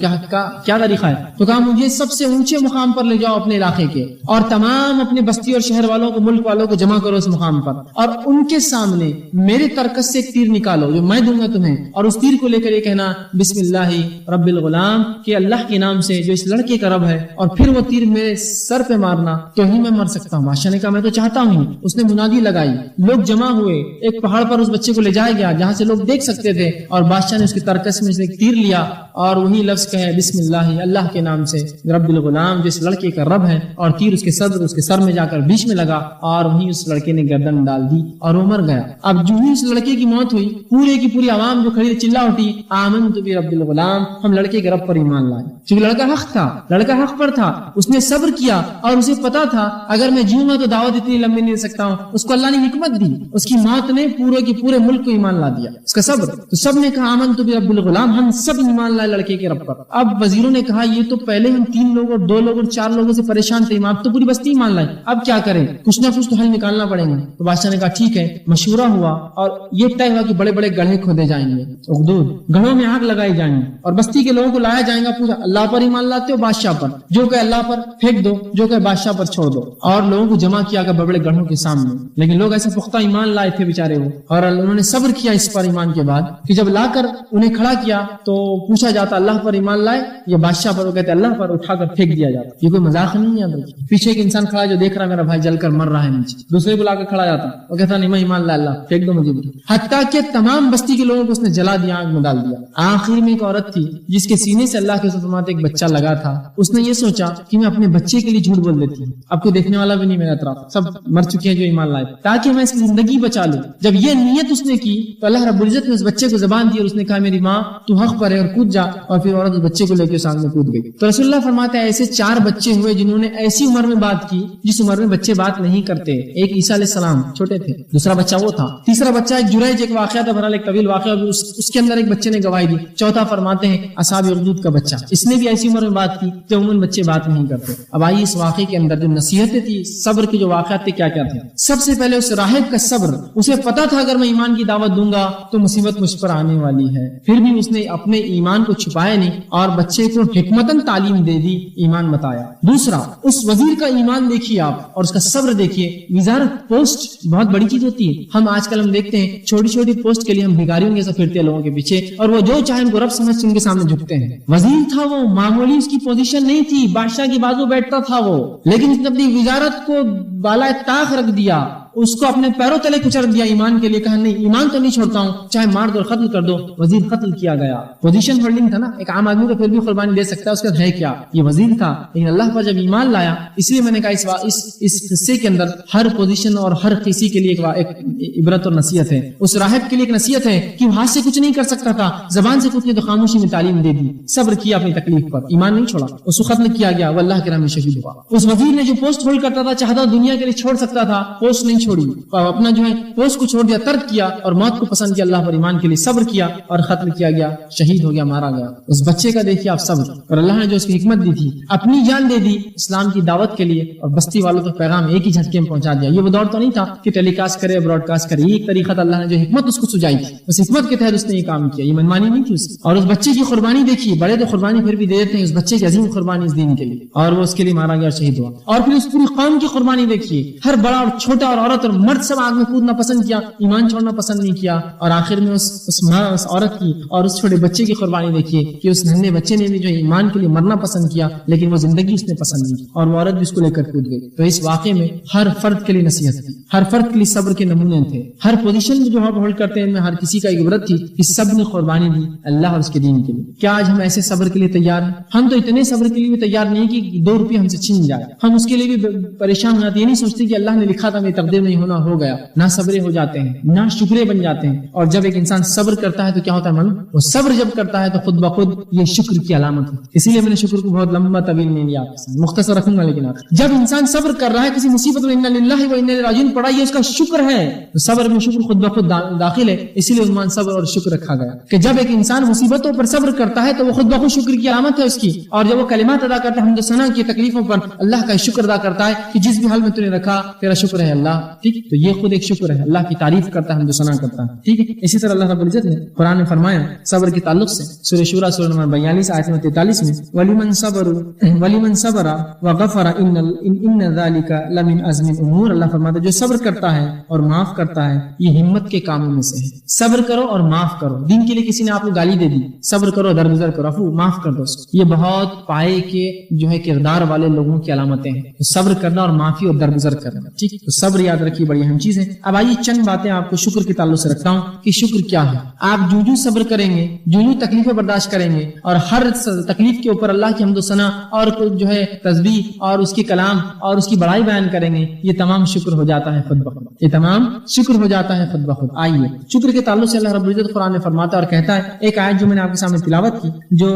کیا طریقہ ہے؟ تو کہا مجھے سب سے اونچے مقام پر لے جاؤ اپنے علاقے کے، اور تمام اپنے بستی اور شہر والوں کو، ملک والوں کو جمع کرو اس مقام پر، اور ان کے سامنے میرے ترکس سے ایک تیر نکالو جو میں دوں گا تمہیں، اور اس تیر کو لے کر یہ کہنا بسم اللہ رب الغلام، کہ اللہ کے نام سے جو اس لڑکے کا رب ہے، اور پھر وہ تیر میرے سر پہ مارنا تو ہی میں مر سکتا ہوں۔ بادشاہ نے کہا میں تو چاہتا ہوں۔ اس نے منادی لگائی، لوگ جمع ہوئے، ایک پہاڑ پر اس بچے کو لے جایا گیا جہاں سے لوگ دیکھ سکتے تھے، اور بادشاہ نے اس کے ترکس میں سے ایک تیر لیا اور وہی لفظ کہے بسم اللہ اللہ کے نام سے رب الغلام، جس لڑکے کا رب ہے، اور تیر اس کے سر میں جا کر بیچ میں لگا اور وہیں اس لڑکے نے گردن ڈال دی اور وہ مر گیا۔ اب جو ہی اس لڑکے کی موت ہوئی، پورے کی پوری عوام جو کھڑی چلا اٹھی آمنت برب الغلام، ہم لڑکے کے رب پر ایمان لائے، کیونکہ لڑکا حق تھا، لڑکا حق پر تھا، اس نے صبر کیا اور اسے پتا تھا اگر میں جیوں گا تو دعوت اتنی لمبی نہیں دے سکتا ہوں۔ اس کو اللہ نے حکمت دی، اس کی موت نے پورے کے پورے ملک کو ایمان لا دیا، اس کا صبر۔ تو سب نے کہا آمنت برب الغلام، ہم سب ایمان لائے لڑکے کے رب پر۔ اب وزیروں نے کہا یہ تو پہلے ہم 3 لوگ اور 2 لوگ اور 4 لوگوں سے پریشان تھے، امام تو پوری بستی ایمان لائی، اب کیا کریں؟ کچھ نہ کچھ تو حل نکالنا پڑے گا۔ تو بادشاہ نے کہا ٹھیک ہے، مشورہ ہوا اور یہ طے ہوا کہ بڑے بڑے گڑھے کھودے جائیں گے، اخدود گڑھوں میں آگ لگائی جائیں گی اور بستی کے لوگوں کو لایا جائے گا، پوچھا اللہ پر ایمان لاتے ہو بادشاہ پر؟ جو کہ اللہ پر پھینک دو، جو کہ بادشاہ پر چھوڑ دو، اور لوگوں کو جمع کیا گیا بڑے بڑے گڑھوں کے سامنے، لیکن لوگ ایسے پختہ ایمان لائے تھے بیچارے وہ، اور انہوں نے صبر کیا اس پر ایمان کے بعد کہ جب لا کر انہیں کھڑا کیا تو پوچھا جاتا اللہ پر ایمان لائے یا بادشاہ پر، وہ کہتے اللہ پر، اٹھا کر پھینک دیا جاتا. یہ کوئی مذاق نہیں ہے. پیچھے ایک انسان کھڑا جو دیکھ رہا میرا بھائی جل کر مر رہا ہے نیچے، دوسرے کو لا کر کھڑا جاتا، وہ کہتا نہیں میں ایمان لا اللہ پھینک دو مجھے. حتیٰ کہ تمام بستی کے لوگوں کو اس نے جلا دیا، آگ میں ڈال دیا. آخر میں ایک عورت تھی جس کے سینے سے اللہ کے فرماتے ایک بچہ لگا تھا. اس نے یہ سوچا کہ میں اپنے بچے کے لیے جھوٹ بول دیتی ہوں، اب کوئی دیکھنے والا بھی نہیں میرے اطراف، سب مر چکے ہیں جو ایمان لائے، تاکہ میں اس کی زندگی بچا لوں. جب یہ نیت اس نے کی تو اللہ رب العزت نے اس بچے کو زبان دی اور اس نے کہا میری ماں تو حق پر ہے اور کود جا. اور پھر عورت اس بچے کو لے کے سامنے کود گئی. تو رسول اللہ فرماتے ہیں ایسے 4 بچے ہوئے جنہوں نے ایسی عمر میں بات کی جس عمر میں بچے بات نہیں کرتے. ایک عیسیٰ علیہ السلام چھوٹے تھے، دوسرا بچہ وہ تھا، تیسرا بچہ ایک جریج ایک واقعہ تھا، بہرحال ایک طویل واقعہ، اس کے اندر ایک بچے نے گواہی دی. چوتھا فرماتے ہیں اصحاب اخدود کا بچہ، اس نے بھی ایسی عمر میں بات کی کہ عموماً بچے بات نہیں کرتے. اب آئیے اس واقعے کے اندر جو نصیحتیں تھی، صبر کے جو واقعات تھے کیا کیا تھے. سب سے پہلے اس راہب کا صبر، اسے پتا تھا اگر میں ایمان کی دعوت دوں گا تو مصیبت مجھ پر آنے والی ہے، پھر بھی اس نے اپنے ایمان کو چھپایا نہیں اور بچے کو حکمتاً تعلیم دے دی، ایمان بتایا. دوسرا اس وزیر کا ایمان دیکھیے آپ اور اس کا صبر دیکھیے. وزارت پوسٹ بہت بڑی چیز ہوتی ہے. آج کل ہم دیکھتے ہیں چھوٹی چھوٹی پوسٹ کے لیے ہم بھکاریوں جیسا پھرتے ہیں لوگوں کے پیچھے، اور وہ جو چاہے ان کو رب سمجھ ان کے سامنے جھکتے ہیں. وزیر تھا وہ، معمولی اس کی پوزیشن نہیں تھی، بادشاہ کی بازو بیٹھتا تھا وہ، لیکن اس نے اپنی وزارت کو بالائے طاق رکھ دیا، اس کو اپنے پیروں تلے کچل دیا ایمان کے لیے. کہا نہیں ایمان تو نہیں چھوڑتا ہوں، چاہے مار دو اور قتل کر دو. وزیر قتل کیا گیا. پوزیشن ہولڈنگ تھا نا، ایک عام آدمی تو پھر بھی قربانی دے سکتا ہے، اس کا ہے کیا، یہ وزیر تھا. لیکن اللہ پر جب ایمان لایا، اس لیے میں نے کہا اس قصے کے اندر ہر پوزیشن اور ہر کسی کے لیے ایک عبرت اور نصیحت ہے. اس راہب کے لیے ایک نصیحت ہے کہ وہ ہاتھ سے کچھ نہیں کر سکتا تھا، زبان سے کچھ نہیں تو خاموشی میں تعلیم دے دی، صبر کیا اپنی تکلیف پر، ایمان نہیں چھوڑا، اس کو ختم کیا گیا، وہ اللہ کے راہ میں شہید ہوا. اس وزیر نے جو پوسٹ ہولڈ کرتا تھا، چاہتا دنیا کے لیے چھوڑ سکتا تھا، پوسٹ نہیں چھوڑی، اپنا جو ہے پوسٹ کو چھوڑ دیا، ترک کیا اور موت کو پسند کیا، اللہ پر ایمان کے لیے صبر کیا اور قتل کیا گیا، شہید ہو گیا، مارا گیا. اس بچے کا دیکھیے آپ صبر، اور اللہ نے جو اس کی حکمت دی تھی، اپنی جان دے دی اسلام کی دعوت کے لیے اور بستی والوں تک پیغام ایک ہی جھٹکے میں پہنچا دیا. یہ وہ دور تو نہیں تھا کہ ٹیلی کاسٹ کرے براڈ کاسٹ کرے، یہ ایک طریقہ تھا. اللہ نے جو حکمت اس کو سجائی تھی، اس حکمت کے تحت اس نے یہ کام کیا، یہ منمانی نہیں تھی اس کی. اور اس بچے کی قربانی دیکھیے، بڑے تو قربانی پھر بھی دے دیتے ہیں، اس بچے کی عظیم قربانی اس دین کے لیے، اور وہ اس کے لیے مارا گیا اور شہید ہوا. اور پھر اس پوری قوم کی قربانی دیکھیے، ہر بڑا اور چھوٹا اور عورت اور مرد سب آگ میں کودنا پسند کیا، ایمان چھوڑنا پسند نہیں کیا. اور آخر میں اس ماں، اس عورت کی اور اس چھوٹے بچے کی قربانی دیکھیے کہ اس ننھے بچے نے بھی جو ایمان کے لیے مرنا پسند کیا، لیکن وہ زندگی اس نے پسند نہیں کی، اور وہ عورت بھی اس کو لے کر کود گئی. تو اس واقعے میں ہر فرد کے لیے نصیحت تھی، ہر فرد کے لیے صبر کے نمونے تھے. ہر پوزیشن میں جو ہم ہولڈ کرتے ہیں ان میں ہر کسی کا ایک عبرت تھی کہ سب نے قربانی دی اللہ اور اس کے دین کے لیے. کیا آج ہم ایسے صبر کے لیے تیار ہیں؟ ہم تو اتنے صبر کے لیے بھی تیار نہیں کہ 2 روپے ہم سے چھین جائے، ہم اس کے لیے بھی پریشان ہو جاتے ہیں. یہ نہیں سوچتے کہ اللہ نے لکھا تھا میری تقدیر نہیں ہونا، ہو گیا. نہ صبرے ہو جاتے ہیں، نہ شکرے بن جاتے ہیں. اور جب ایک انسان صبر کرتا ہے تو کیا ہوتا ہے معلوم؟ وہ صبر جب کرتا ہے تو خود بخود یہ شکر کی علامت ہے. اسی لیے میں نے شکر کو بہت لمبا طویل نہیں لیا، مختصر رکھوں گا. لیکن جب انسان صبر کر رہا ہے کسی مصیبت میں، انا للہ و انا الیہ راجعون پڑھا، یہ اس کا شکر ہے. تو صبر میں شکر خود بخود داخل ہے. اسی لیے عنوان صبر اور شکر رکھا گیا کہ جب ایک انسان مصیبتوں پر صبر کرتا ہے تو وہ خود بخود شکر کی علامت ہے اس کی. اور جب وہ کلمات ادا کرتا ہے حمد و ثنا کی تکلیفوں پر، اللہ کا شکر ادا کرتا ہے کہ جس بھی حال میں تو نے رکھا تیرا شکر ہے اللہ. ٹھیک، تو یہ خود ایک شکر ہے، اللہ کی تعریف کرتا ہے، حمد و ثنا کرتا ہے. ٹھیک ہے. اسی طرح اللہ رب العزت نے قرآن میں فرمایا صبر کے تعلق سے سورہ شورى سورہ نمبر 42 آیت نمبر 43 میں وَلِمَنْ صَبَرَ وَغَفَرَ إِنَّ ذَلِكَ لَمِنْ عَزْمِ الْأُمُورِ. اللہ فرماتا ہے جو صبر کرتا ہے اور معاف کرتا ہے یہ ہمت کے کاموں میں سے ہے. صبر کرو اور معاف کرو. دین کے لیے کسی نے آپ کو گالی دے دی، صبر کرو، درگزر کرو، عفو معاف کر دو. یہ بہت پائے کے جو ہے کردار والے لوگوں کی علامتیں ہیں، صبر کرنا اور معافی اور درگزر کرنا. ٹھیک، تو صبر یاد رکھیے بڑی اہم چیز ہے. اب آئیے چند باتیں آپ کو شکر کے تعلق سے رکھتا ہوں کہ شکر کیا ہے. آپ جو صبر کریں گے، جو تکلیفیں برداشت کریں گے، اور ہر تکلیف کے اوپر اللہ کی حمد و ثنا اور جو ہے تسبیح اور اس کی کلام اور اس کی بڑائی بیان کریں گے، یہ تمام شکر ہو جاتا ہے خود بخود. یہ تمام شکر ہو جاتا ہے خود بخود. آئیے شکر کے تعلق سے اللہ رب العزت قرآن میں فرماتا اور کہتا ہے، ایک آیت جو میں نے آپ کے سامنے تلاوت کی جو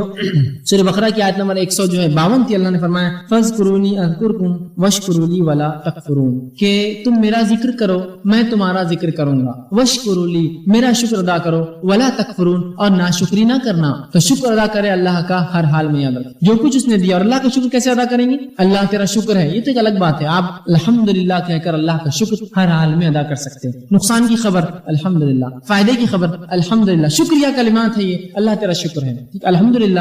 سورہ بقرہ کی آیت نمبر 152 تھی. اللہ نے فرمایا فَاذْكُرُونِي أَذْكُرْكُمْ وَاشْكُرُوا لِي وَلَا تَكْفُرُونَ، کہ تم میرا ذکر کرو میں تمہارا ذکر کروں گا، وَاشْكُرُوا لِي میرا شکر ادا کرو، وَلَا تَكْفُرُونَ اور ناشکری نہ کرنا. تو شکر ادا کرے اللہ کا ہر حال میں. یاد رکھیں جو کچھ اس نے دیا. اور اللہ کا شکر کیسے ادا کریں گے؟ اللہ تیرا شکر ہے، یہ تو ایک الگ بات ہے. آپ الحمدللہ کہہ کر اللہ کا شکر ہر حال میں ادا کر سکتے ہیں. نقصان کی خبر الحمدللہ، فائدے کی خبر الحمدللہ. شکریہ کلمات ہے یہ، اللہ تیرا شکر ہے. الحمدللہ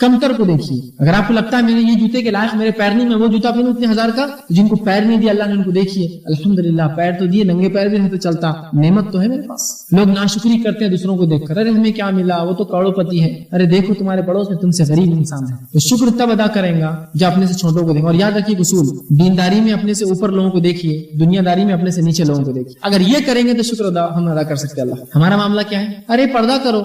کمتر کو دیکھیے. اگر آپ کو لگتا ہے میرے یہ جوتے کے لائق میرے پیر نہیں, میں وہ جوتا پہنوں اتنے ہزار کا, جن کو پیر نہیں دیا اللہ نے ان کو دیکھیے الحمدللہ پیر تو دیے, ننگے پیر بھی نہیں تو چلتا, نعمت تو ہے میرے پاس. لوگ ناشکری کرتے ہیں دوسروں کو دیکھ کر, ارے ہمیں کیا ملا, وہ تو کروڑ پتی ہے, ارے دیکھو تمہارے پڑوس میں تم سے غریب انسان ہے. تو شکر تب ادا کریں گا جو اپنے سے چھوٹوں کو دیکھیں. اور یاد رکھیے اصول, دینداری میں اپنے سے اوپر لوگوں کو دیکھیے, دنیا داری میں اپنے سے نیچے لوگوں کو دیکھیے. اگر یہ کریں گے تو شکر ادا ہم ادا کر سکتے ہیں. اللہ ہمارا معاملہ کیا ہے, ارے پردہ کرو,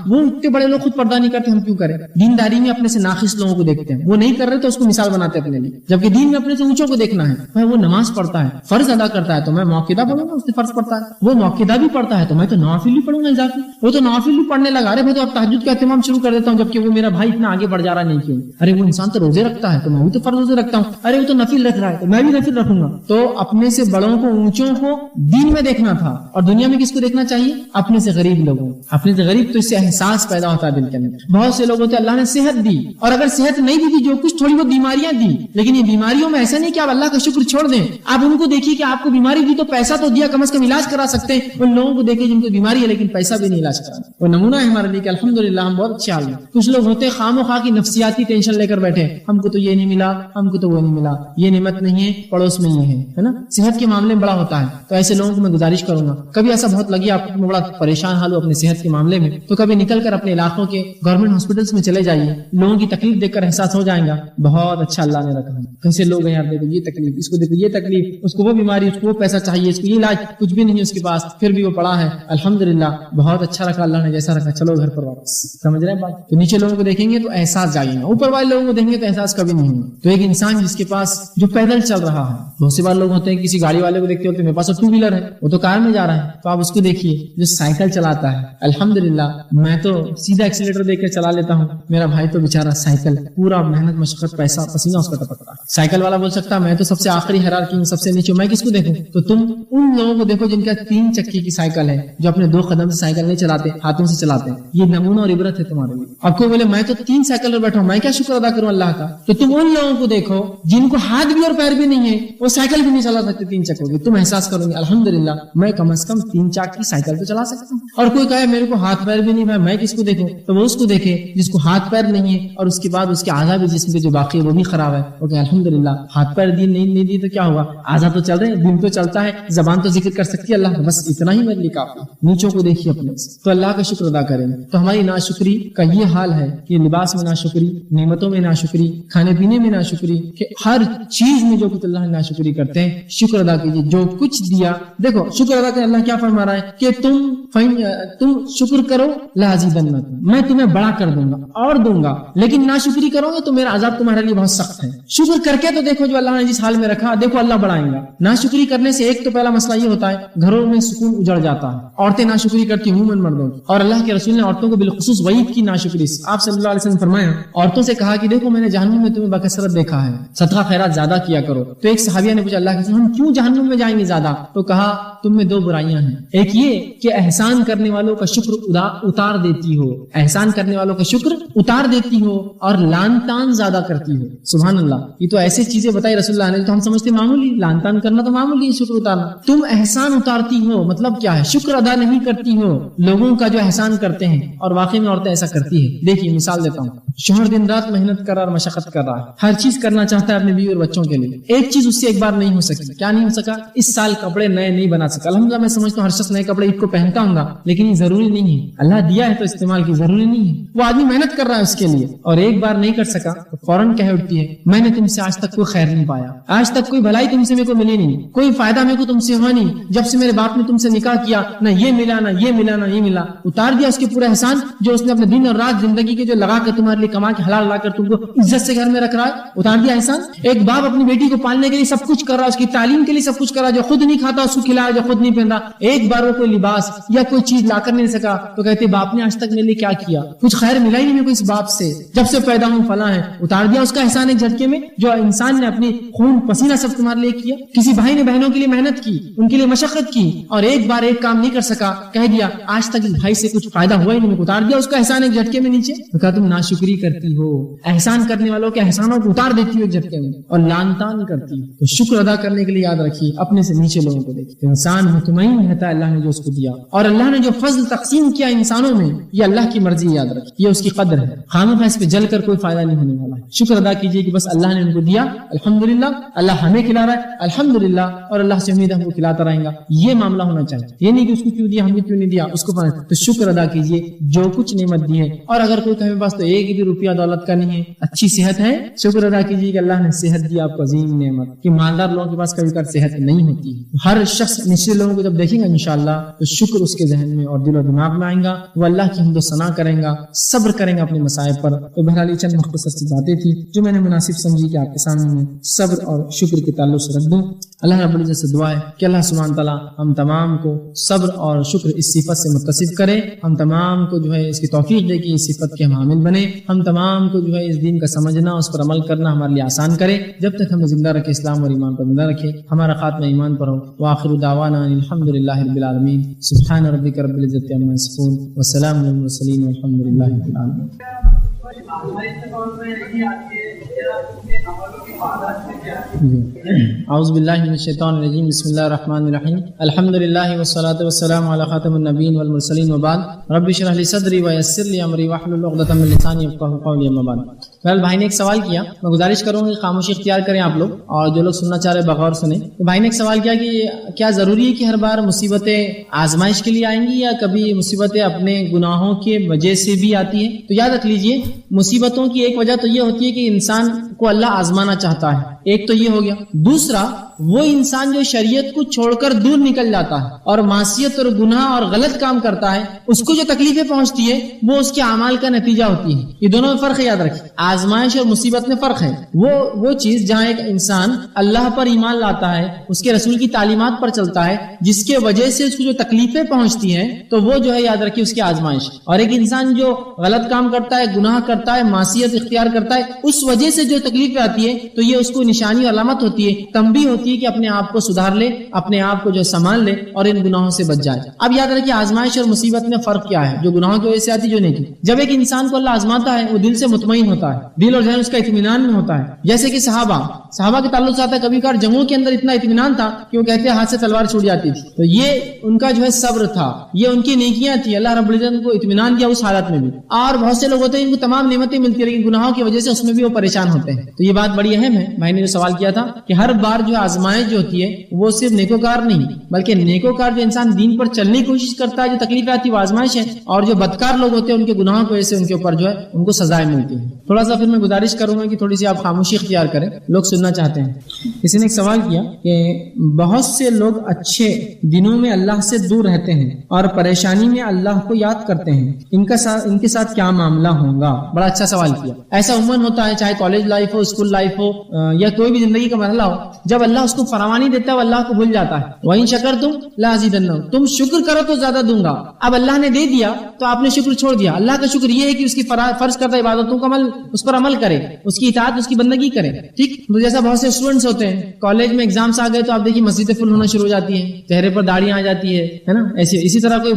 وہ اتنے بڑے لوگ خود پردہ نہیں کرتے, ہم کیوں کریں. دینداری میں اپنے سے ناقص لوگوں کو دیکھتے ہیں, وہ نہیں کر رہے تو اس کو مثال بناتے ہیں اپنے لیے, جبکہ دین میں اپنے سے اونچوں کو دیکھنا ہے. بھائی وہ نماز پڑھتا ہے, فرض ادا کرتا ہے, تو میں موقعہ پڑھوں گا, اس نے فرض پڑھتا ہے. وہ موقعہ بھی پڑھتا ہے تو میں تو نوافل بھی پڑھوں گا اضافی. وہ تو نوافل بھی پڑھنے لگا, ارے بھائی تو اب تہجد کا اہتمام شروع کر دیتا ہوں, جبکہ وہ میرا بھائی اتنا آگے بڑھ جا رہا نہیں کیوں. ارے وہ انسان تو روزے رکھتا ہے تو میں بھی تو فرض روزے رکھتا ہوں, ارے وہ تو نفل رکھ رہا ہے تو میں بھی نفل رکھوں گا. تو اپنے سے بڑوں کو اونچوں کو دین میں دیکھنا تھا, اور دنیا میں کس کو دیکھنا چاہیے, اپنے سے غریب لوگوں. اپنے سے غریب تو اس سے احساس پیدا ہوتا ہے دل کے اندر. بہت سے لوگ ہوتے اللہ نے صحت دی, اور اگر صحت نہیں بھی دی, جو کچھ تھوڑی بہت بیماریاں دی, لیکن یہ بیماریوں میں ایسا نہیں کہ آپ اللہ کا شکر چھوڑ دیں. آپ ان کو دیکھیے کہ آپ کو بیماری دی تو پیسہ تو دیا, کم از کم علاج کرا سکتے ہیں. ان لوگوں کو دیکھیں جن کو بیماری ہے لیکن پیسہ بھی نہیں علاج کرا. وہ نمونہ ہے ہمارے لیے کہ الحمدللہ ہم بہت اچھے حال میں. کچھ لوگ ہوتے خام و خواہ کی نفسیاتی ٹینشن لے کر بیٹھے, ہم کو تو یہ نہیں ملا, ہم کو تو وہ نہیں ملا, یہ نعمت نہیں ہے, پڑوس میں یہ ہے نا. صحت کے معاملے میں بڑا ہوتا ہے. تو ایسے لوگوں کو میں گزارش کروں گا, کبھی ایسا بہت لگی آپ کو بڑا پریشان حال ہو اپنے صحت کے معاملے میں, تو کبھی نکل کر اپنے علاقوں کے گورنمنٹ ہاسپٹلس میں چلے جائیے. لوگوں کی تکلیف دیکھ کر احساس ہو جائے گا بہت اچھا اللہ نے رکھا ہے. کیسے لوگ ہیں یار, دیکھو یہ تکلیف, اس کو دیکھو یہ تکلیف, اس کو وہ بیماری, اس کو وہ پیسہ چاہیے, اس کو یہ علاج, کچھ بھی نہیں ہے اس کے پاس, پھر بھی وہ پڑا ہے. الحمدللہ بہت اچھا رکھا اللہ نے جیسا رکھا, چلو گھر پر واپس. سمجھ رہے ہیں بات. تو نیچے لوگوں کو دیکھیں گے تو احساس جائے گا, اوپر والے لوگوں کو دیکھیں گے تو احساس کبھی نہیں ہوگا. تو ایک انسان جس کے پاس جو پیدل چل رہا ہے, بہت سے بار لوگ ہوتے ہیں کسی گاڑی والے کو دیکھتے ہوتے ہیں میرے پاس ٹو ویلر ہے, وہ تو کار میں جا رہا ہے, تو آپ اس کو دیکھیے جو سائیکل چلاتا ہے. الحمدللہ میں تو سیدھا ایکسیلیٹر دے کر چلا لیتا ہوں, میرا بھائی تو بیچارہ سائیکل پورا محنت مشقت پیسہ پسینہ اس کا ٹپک رہا ہے. سائیکل والا بول سکتا ہے میں تو سب سے آخری ہیرارکی ہوں, سب سے نیچے, میں کس کو دیکھوں. تو تم ان لوگوں کو دیکھو جن کا 3 چکی کی سائیکل ہے, جو اپنے 2 قدم سے سائیکل نہیں چلاتے, ہاتھوں سے چلاتے ہیں. یہ نمونہ اور عبرت ہے تمہارے لیے. اب کوئی بولے میں تو 3 سائیکل پر بیٹھا ہوں, میں کیا شکر ادا کروں اللہ کا. تو تم ان لوگوں کو دیکھو جن کو ہاتھ بھی اور پیر بھی نہیں ہے, وہ سائیکل بھی نہیں چلا سکتے 3 چکوں کی. تم احساس کرو گے الحمدللہ میں کم از کم 3 چاک کی سائیکل تو چلا سکتا ہوں. اور کوئی کہے میرے کو ہاتھ پیر بھی نہیں ہے, میں کس کو دیکھوں. تو وہ اس کو دیکھے جس کو ہاتھ پیر نہیں ہے, اور اس کے بعد اس کے اعضاء بھی جسم کے جو باقی ہے وہ بھی خراب ہے. اوکے الحمدللہ ہاتھ پیر دین نہیں دی تو کیا ہوا, اعضاء تو چل رہے ہیں, دل تو چلتا ہے, زبان تو ذکر کر سکتی ہے اللہ, بس اتنا ہی میرے لیے کافی. نیچوں کو دیکھیے اپنے سے, تو اللہ کا شکر ادا کریں. تو ہماری ناشکری کا یہ حال ہے کہ لباس میں ناشکری, نعمتوں میں ناشکری, کھانے پینے میں ناشکری, کہ ہر چیز میں جو کچھ اللہ نے ناشکری کرتے ہیں. شکر ادا کیجیے جو کچھ دیا. دیکھو شکر ادا کریں, اللہ کیا فرما رہا ہے کہ تم شکر کرو لازیدنکم, میں تمہیں بڑا کر دوں گا اور دوں گا, لیکن ناشکری کرو گے تو میرا عذاب تمہارے لیے بہت سخت ہے. شکر کر کے تو دیکھو جو اللہ نے جس حال میں رکھا, دیکھو اللہ بڑھائیں گا. ناشکری کرنے سے ایک تو پہلا مسئلہ یہ ہوتا ہے گھروں میں سکون اجڑ جاتا ہے. عورتیں ناشکری کرتی عموماً مردوں کی, اور اللہ کے رسول نے عورتوں کو بالخصوص وعید کی ناشکری سے. آپ صلی اللہ علیہ وسلم فرمایا عورتوں سے کہا کہ دیکھو میں نے جہنم میں تمہیں بکثرت دیکھا ہے, صدقہ خیرات زیادہ کیا کرو. تو ایک صحابیہ نے پوچھا اللہ کے رسول ہم کیوں جہنم میں جائیں گے زیادہ؟ تو کہا تم میں 2 برائیاں ہیں, ایک یہ کہ احسان کرنے والوں کا شکر اتار دیتی ہو, احسان کرنے والوں کا شکر اتار دیتی ہو, اور لان تان زیادہ کرتی ہو. سبحان اللہ, یہ تو ایسی چیزیں بتائی رسول اللہ نے تو ہم سمجھتے معمولی, لان تان کرنا تو معمولی, شکر اتارنا. تم احسان اتارتی ہو مطلب کیا ہے, شکر ادا نہیں کرتی ہو لوگوں کا جو احسان کرتے ہیں. اور واقعی میں عورتیں ایسا کرتی ہے. دیکھیے مثال دیتا ہوں, شوہر دن رات محنت کر رہا اور مشقت کر رہا ہے, ہر چیز کرنا چاہتا ہے اپنے بیوی اور بچوں کے لیے. ایک چیز اس سے ایک بار نہیں ہو سکی. کیا نہیں ہو سکا؟ اس سال کپڑے نئے نہیں بنا سکا. الحمدللہ میں سمجھتا ہوں ہر شخص نئے کپڑے عید کو پہنتا ہوں گا, لیکن یہ ضروری نہیں ہے. اللہ دیا ہے تو استعمال کی, ضروری نہیں ہے. وہ آدمی محنت کر رہا ہے اس کے لیے, اور ایک بار نہیں کر سکا تو فوراً کہہ اٹھتی ہے میں نے تم سے آج تک کوئی خیر نہیں پایا, آج تک کوئی بھلائی تم سے میرے کو ملی نہیں, کوئی فائدہ میرے کو تم سے ہوا نہیں. جب سے میرے باپ نے تم سے نکاح کیا نہ یہ ملا نہ یہ ملا نہ یہ ملا. اتار دیا اس کے پورا احسان جو اس نے اپنے دن اور رات زندگی کے جو لگا کر تمہارے لیے کما کے حلال لا کر تم کو عزت سے گھر میں رکھ رہا ہے. اتار دیا احسان. ایک باپ اپنی بیٹی کو پالنے کے لیے سب کچھ کر رہا, اس کی تعلیم کے لیے سب کچھ کر رہا, جو خود نہیں کھاتا اس کو کھلایا, جو خود نہیں پہنتا. ایک بار وہ کوئی لباس یا کوئی چیز لا کر نہیں سکا تو کہتے باپ نے آج تک میرے لیے کیا کیا, کچھ خیر ملا ہی نہیں میرے کو اس باپ سے, جب سے پیدا ہوں فلاں ہے. اتار دیا اس کا احسان ایک جھٹکے میں, جو انسان نے اپنی خون پسینہ سب تمہارے لیے کیا. کسی بھائی نے بہنوں کے لیے محنت کی, ان کے لیے مشقت کی, اور ایک بار ایک کام نہیں کر سکا, کہہ دیا آج تک اس بھائی سے کچھ فائدہ ہوا ہی نہیں. اتار دیا اس کا احسان ایک جھٹکے میں نیچے. تو کہا تم ناشکری کرتی ہو, احسان کرنے والوں کے احسانوں کو اتار دیتی ہو ایک جھٹکے میں, اور لان تان کرتی ہو. تو شکر ادا کرنے کے لیے یاد رکھیے اپنے سے نیچے لوگوں کو دیکھیے. انسان مطمئن رہتا ہے اللہ نے جو اس کو دیا, اور اللہ نے جو فضل تقسیم کیا انسانوں میں یہ اللہ اللہ کی مرضی یاد رکھیں, یہ اس کی قدر ہے. خامخواہ اس پہ جل کر کوئی فائدہ نہیں ہونے والا ہے. شکر ادا کیجیے کہ بس اللہ نے ان کو دیا, الحمدللہ, اللہ ہمیں کھلا رہا ہے الحمدللہ, اور اللہ سے امید ہے ہم کو کھلاتا رہیں گا. یہ معاملہ ہونا چاہیے, یہ نہیں کہ اس کو کیوں دیا, ہم نے کیوں نہیں دیا, اس کو تو شکر ادا کیجیے جو کچھ نعمت دی ہے. اور اگر کوئی کہے پاس تو ایک بھی روپیہ دولت کا نہیں ہے, اچھی صحت ہے, شکر ادا کیجیے کہ اللہ نے صحت دی آپ کو, عظیم نعمت. کہ مالدار لوگوں کے پاس کبھی کبھار صحت نہیں ہوتی ہے. ہر شخص نچلے لوگوں کو جب دیکھیں گا انشاءاللہ تو شکر اس کے ذہن میں اور دل و دماغ میں آئیں گا, وہ اللہ کی حمد و ثنا کریں گا, صبر کریں گا اپنے مصائب پر. تو بہرحال یہ چند مختصر سی باتیں تھی جو میں نے مناسب سمجھی کہ آپ کے سامنے میں صبر اور شکر کے تعلق سے رکھ دوں. اللہ رب العزت سے دعا ہے کہ اللہ سبحانہ تعالیٰ ہم تمام کو صبر اور شکر اس صفت سے متصف کرے, ہم تمام کو جو ہے اس کی توفیق دے کہ اس صفت کے ہم حامل بنے, ہم تمام کو جو ہے اس دین کا سمجھنا, اس پر عمل کرنا ہمارے لیے آسان کرے, جب تک ہمیں زندہ رکھے اسلام اور ایمان پر زندہ رکھے, ہمارا خاتمہ ایمان پر ہو. وآخر دعوانا الحمدللہ رب العالمین, سبحان ربک رب العزت عما یصفون, وسلام علی المرسلین والحمدللہ رب العالمین. اعوذ باللہ من الشیطان الرجیم, بسم اللہ الرحمن الرحیم, الحمدللہ والصلاۃ والسلام علی خاتم النبیین والمرسلین وبعد, رب اشرح لی صدری ویسر لی امری واحلل عقدۃ من لسانی یفقہوا قولی. اما بعد, میرے بھائی نے ایک سوال کیا, میں گزارش کروں گا کہ خاموشی اختیار کریں آپ لوگ, اور جو لوگ سننا چاہ رہے بغور سنیں. تو بھائی نے ایک سوال کیا کہ کیا ضروری ہے کہ ہر بار مصیبتیں آزمائش کے لیے آئیں گی, یا کبھی مصیبتیں اپنے گناہوں کی وجہ سے بھی آتی ہیں؟ تو یاد رکھ لیجئے, مصیبتوں کی ایک وجہ تو یہ ہوتی ہے کہ انسان کو اللہ آزمانا چاہتا ہے, ایک تو یہ ہو گیا. دوسرا, وہ انسان جو شریعت کو چھوڑ کر دور نکل جاتا ہے اور معصیت اور گناہ اور غلط کام کرتا ہے, اس کو جو تکلیفیں پہنچتی ہے وہ اس کے اعمال کا نتیجہ ہوتی ہے. یہ دونوں میں فرق ہے, یاد رکھیں, آزمائش اور مصیبت میں فرق ہے. وہ چیز جہاں ایک انسان اللہ پر ایمان لاتا ہے, اس کے رسول کی تعلیمات پر چلتا ہے, جس کے وجہ سے اس کو جو تکلیفیں پہنچتی ہیں, تو وہ جو ہے یاد رکھیے اس کی آزمائش. اور ایک انسان جو غلط کام کرتا ہے, گناہ کرتا ہے, معصیت اختیار کرتا ہے, اس وجہ سے جو تکلیفیں آتی ہے, تو یہ اس کو نشانی اور علامت ہوتی ہے, تنبیہ ہوتی ہے کہ اپنے آپ کو سدھار لے, اپنے آپ کو جو سنبھال لے اور ان گناہوں سے بچ جائے. اب یاد رکھیے آزمائش اور مصیبت میں فرق کیا ہے, جو گناہوں کی وجہ سے آتی, جو نہیں کی. جب ایک انسان کو اللہ آزماتا ہے, وہ دل سے مطمئن ہوتا ہے, دل اور ذہن اس کا اطمینان میں ہوتا ہے. جیسے کہ صحابہ کے تعلق سے آتا ہے, کبھی کبھار جنگوں کے اندر اتنا اطمینان تھا کہ وہ کہتے ہیں ہاتھ سے تلوار چھوٹ جاتی تھی. تو یہ ان کا جو ہے صبر تھا, یہ ان کی نیکیاں تھی, اللہ رب العزت کو اطمینان دیا اس حالت میں بھی. اور بہت سے لوگ ہوتے ہیں ان کو تمام نعمتیں ملتی ہیں, لیکن گناہوں کی وجہ سے اس میں بھی وہ پریشان ہوتے ہیں. تو یہ بات بڑی اہم ہے. بھائی نے جو سوال کیا تھا کہ ہر بار جو آزمائش جو ہوتی ہے وہ صرف نیکوکار نہیں, بلکہ نیکوکار جو انسان دین پر چلنے کی کوشش کرتا ہے, جو تکلیف آتی ہے وہ آزمائش ہے, اور جو بدکار لوگ ہوتے ہیں ان کے گناہوں کی وجہ سے ان کے اوپر جو ہے ان کو سزائیں ملتی ہیں. تھوڑا سا پھر میں گزارش کروں گا کہ تھوڑی سی آپ خاموشی اختیار کریں, لوگ سننا چاہتے ہیں. کسی نے ایک سوال کیا کہ بہت سے لوگ اچھے دنوں میں اللہ سے دور رہتے ہیں اور پریشانی میں اللہ کو یاد کرتے ہیں, ان کے ساتھ کیا معاملہ ہوگا؟ بڑا اچھا سوال کیا. ایسا عموماً ہوتا ہے, چاہے کالج لائف ہو, اسکول لائف ہو, یا کوئی بھی زندگی کا مرحلہ ہو, جب اللہ اس کو فراوانی دیتا ہے وہ اللہ کو بھول جاتا ہے. وَإِن شَكَرْتُمْ لَأَزِيدَنَّكُمْ, تم شکر کرو تو زیادہ دوں گا. اب اللہ نے دے دیا تو آپ نے شکر چھوڑ دیا. اللہ کا شکر یہ ہے کہ اس کی فرض کردہ عبادتوں کا اس پر عمل کرے, اس کی اطاعت, اس کی بندگی کرے. ٹھیک, تو جیسا بہت سے اسٹوڈنٹس ہوتے ہیں, کالج میں ایگزامس آ گئے تو آپ دیکھیے مسجدیں فل ہونا شروع ہو جاتی ہیں, چہرے پر داڑیاں آ جاتی ہے نا. اسی طرح کوئی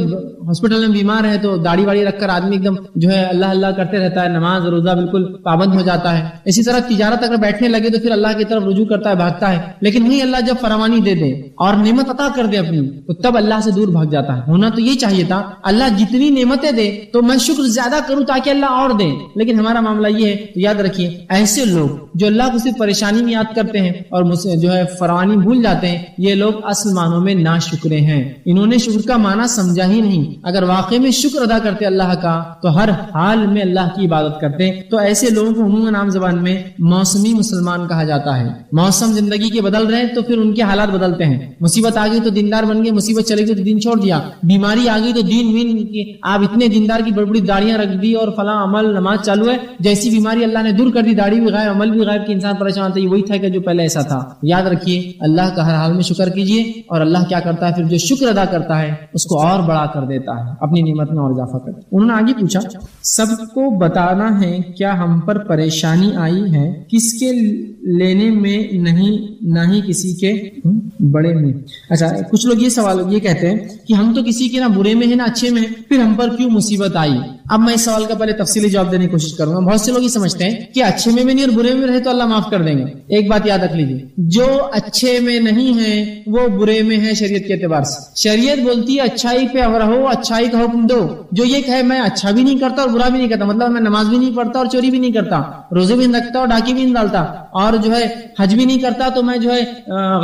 ہاسپٹل میں بیمار ہے تو داڑھی واڑی رکھ کر آدمی ایک دم جو ہے اللہ اللہ کرتے رہتا ہے, نماز روزہ بالکل پابند ہو جاتا ہے. اسی طرح تجارت اگر بیٹھنے لگے تو پھر اللہ کی طرف رجوع کرتا ہے, بھاگتا ہے. لیکن وہی اللہ جب فراوانی دے دے اور نعمت عطا کر دے اپنی, تو تب اللہ سے دور بھاگ جاتا ہے. ہونا تو یہ چاہیے تھا, اللہ جتنی نعمتیں دے تو میں شکر زیادہ کروں تاکہ اللہ اور دے, لیکن ہمارا معاملہ یہ ہے. تو یاد رکھیے ایسے لوگ جو اللہ کو صرف پریشانی میں یاد کرتے ہیں اور جو ہے فراوانی بھول جاتے ہیں, یہ لوگ اصل معنوں میں ناشکرے ہیں. انہوں نے شکر کا معنی سمجھا ہی نہیں. اگر واقعی میں شکر ادا کرتے اللہ کا تو ہر حال میں اللہ کی عبادت کرتے. تو ایسے لوگوں کو عموماً عام زبان میں موسمی مسلمان کہا جاتا ہے. موسم زندگی کے بدل رہے تو پھر ان کے حالات بدلتے ہیں. مصیبت آ گئی تو دیندار بن گئے, مصیبت چلے گئی تو دین چھوڑ دیا. بیماری آ گئی تو دین آپ اتنے دیندار کی بڑی بڑی داڑیاں رکھ دی اور فلاں عمل نماز چالو ہے. جیسی بیماری اللہ نے دور کر دی, داڑھی بھی غائب, عمل بھی غائب, کہ انسان پریشان تھا, یہ وہی تھا کہ جو پہلے ایسا تھا. یاد رکھیے اللہ کا ہر حال میں شکر کیجیے, اور اللہ کیا کرتا ہے پھر جو شکر ادا کرتا ہے اس کو اور بڑا کر دیتا ہے, اپنی نعمت میں اور اضافہ کرتا ہے. انہوں نے آگے پوچھا, سب کو بتانا ہے کیا ہم پر پریشانی آئی ہے, کس کے لینے میں نہ ہی کسی کے بڑے میں. اچھا, کچھ لوگ یہ سوال یہ کہتے ہیں کہ ہم تو کسی کے نہ برے میں ہیں نہ اچھے میں ہیں, پھر ہم پر کیوں مصیبت آئی. اب میں اس سوال کا پہلے تفصیلی جواب دینے کی کوشش کروں گا. بہت سے لوگ یہ سمجھتے ہیں کہ اچھے میں بھی نہیں اور برے میں رہے تو اللہ معاف کر دیں گے. ایک بات یاد رکھ لیجیے, جو اچھے میں نہیں ہے وہ برے میں ہے شریعت کے اعتبار سے. شریعت بولتی ہے اچھائی پہ رہو, اچھائی کا حکم دو. جو یہ کہے میں اچھا بھی نہیں کرتا اور برا بھی نہیں کرتا, مطلب میں نماز بھی نہیں پڑھتا اور چوری بھی نہیں کرتا, روزے بھی نہیں رکھتا اور ڈاکی بھی نہیں ڈالتا, اور جو ہے حج بھی نہیں کرتا, تو میں جو ہے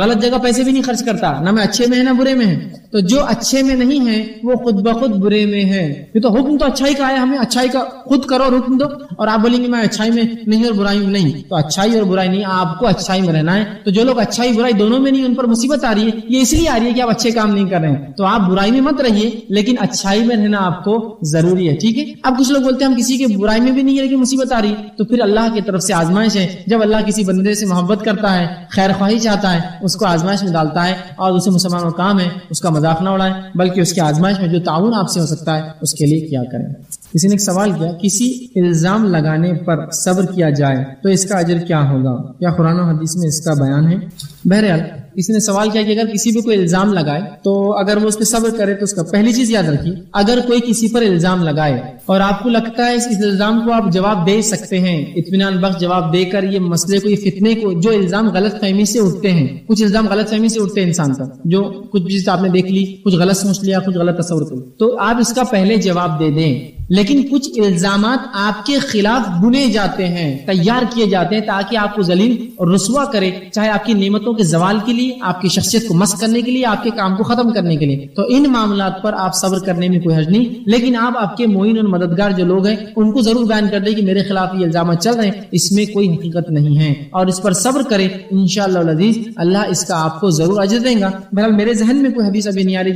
غلط جگہ پیسے بھی نہیں خرچ کرتا, نہ میں اچھے میں ہے نہ برے میں ہے. تو جو اچھے میں نہیں ہے وہ خود بخود برے میں ہے. یہ تو حکم تو اچھائی کا ہے, ہمیں اچھائی کا خود کرو اور حکم دو, اور آپ بولیں گے میں اچھائی میں نہیں اور برائی میں نہیں. تو اچھائی اور برائی نہیں, آپ کو اچھائی میں رہنا ہے. تو جو لوگ اچھائی برائی دونوں میں نہیں, ان پر مصیبت آ رہی ہے, یہ اس لیے آ رہی ہے کہ آپ اچھے کام نہیں کر رہے ہیں. تو آپ برائی میں مت رہیے, لیکن اچھائی میں رہنا آپ کو ضروری ہے. ٹھیک ہے. اب کچھ لوگ بولتے ہیں ہم کسی کے برائی میں بھی نہیں ہے لیکن مصیبت آ رہی ہے. تو پھر اللہ کی طرف سے آزمائش ہے. جب اللہ کسی بندے سے محبت کرتا ہے, خیر خواہی چاہتا ہے, اس کو آزمائش میں ڈالتا ہے, اور اسے مسلمانوں کا کام ہے اس کا مذاق نہ اڑائیں, بلکہ اس کی آزمائش میں جو تعاون آپ سے ہو سکتا ہے اس کے لیے کیا کریں. کسی نے ایک سوال کیا, کسی الزام لگانے پر صبر کیا جائے تو اس کا اجر کیا ہوگا, کیا قرآن و حدیث میں اس کا بیان ہے؟ بہرحال کسی نے سوال کیا کہ اگر کسی پہ کوئی الزام لگائے تو اگر وہ اس پہ صبر کرے تو اس کا پہلی چیز یاد رکھیے, اگر کوئی کسی پر الزام لگائے اور آپ کو لگتا ہے اس الزام کو آپ جواب دے سکتے ہیں, اطمینان بخش جواب دے کر یہ مسئلے کو, یہ فتنے کو, جو الزام غلط فہمی سے اٹھتے ہیں, کچھ الزام غلط فہمی سے اٹھتے ہیں انسان پر, جو کچھ چیز آپ نے دیکھ لی, کچھ غلط سوچ لیا, کچھ غلط تصور کر, تو آپ اس کا پہلے جواب دے دیں. لیکن کچھ الزامات آپ کے خلاف بنے جاتے ہیں, تیار کیے جاتے ہیں تاکہ آپ کو ذلیل اور رسوا کرے, چاہے آپ کی نعمتوں کے زوال کے لیے, آپ کی شخصیت کو مسخ کرنے کے لیے, آپ کے کام کو ختم کرنے کے لیے. تو ان معاملات پر آپ صبر کرنے میں کوئی حرج نہیں, لیکن آپ کے معین اور مددگار جو لوگ ہیں ان کو ضرور بیان کر دیں کہ میرے خلاف یہ الزامات چل رہے ہیں, اس میں کوئی حقیقت نہیں ہے, اور اس پر صبر کریں. انشاءاللہ العزیز اللہ اس کا آپ کو ضرور اجر دے گا. بہرحال میرے ذہن میں کوئی حدیث ابھی نہیں آ رہی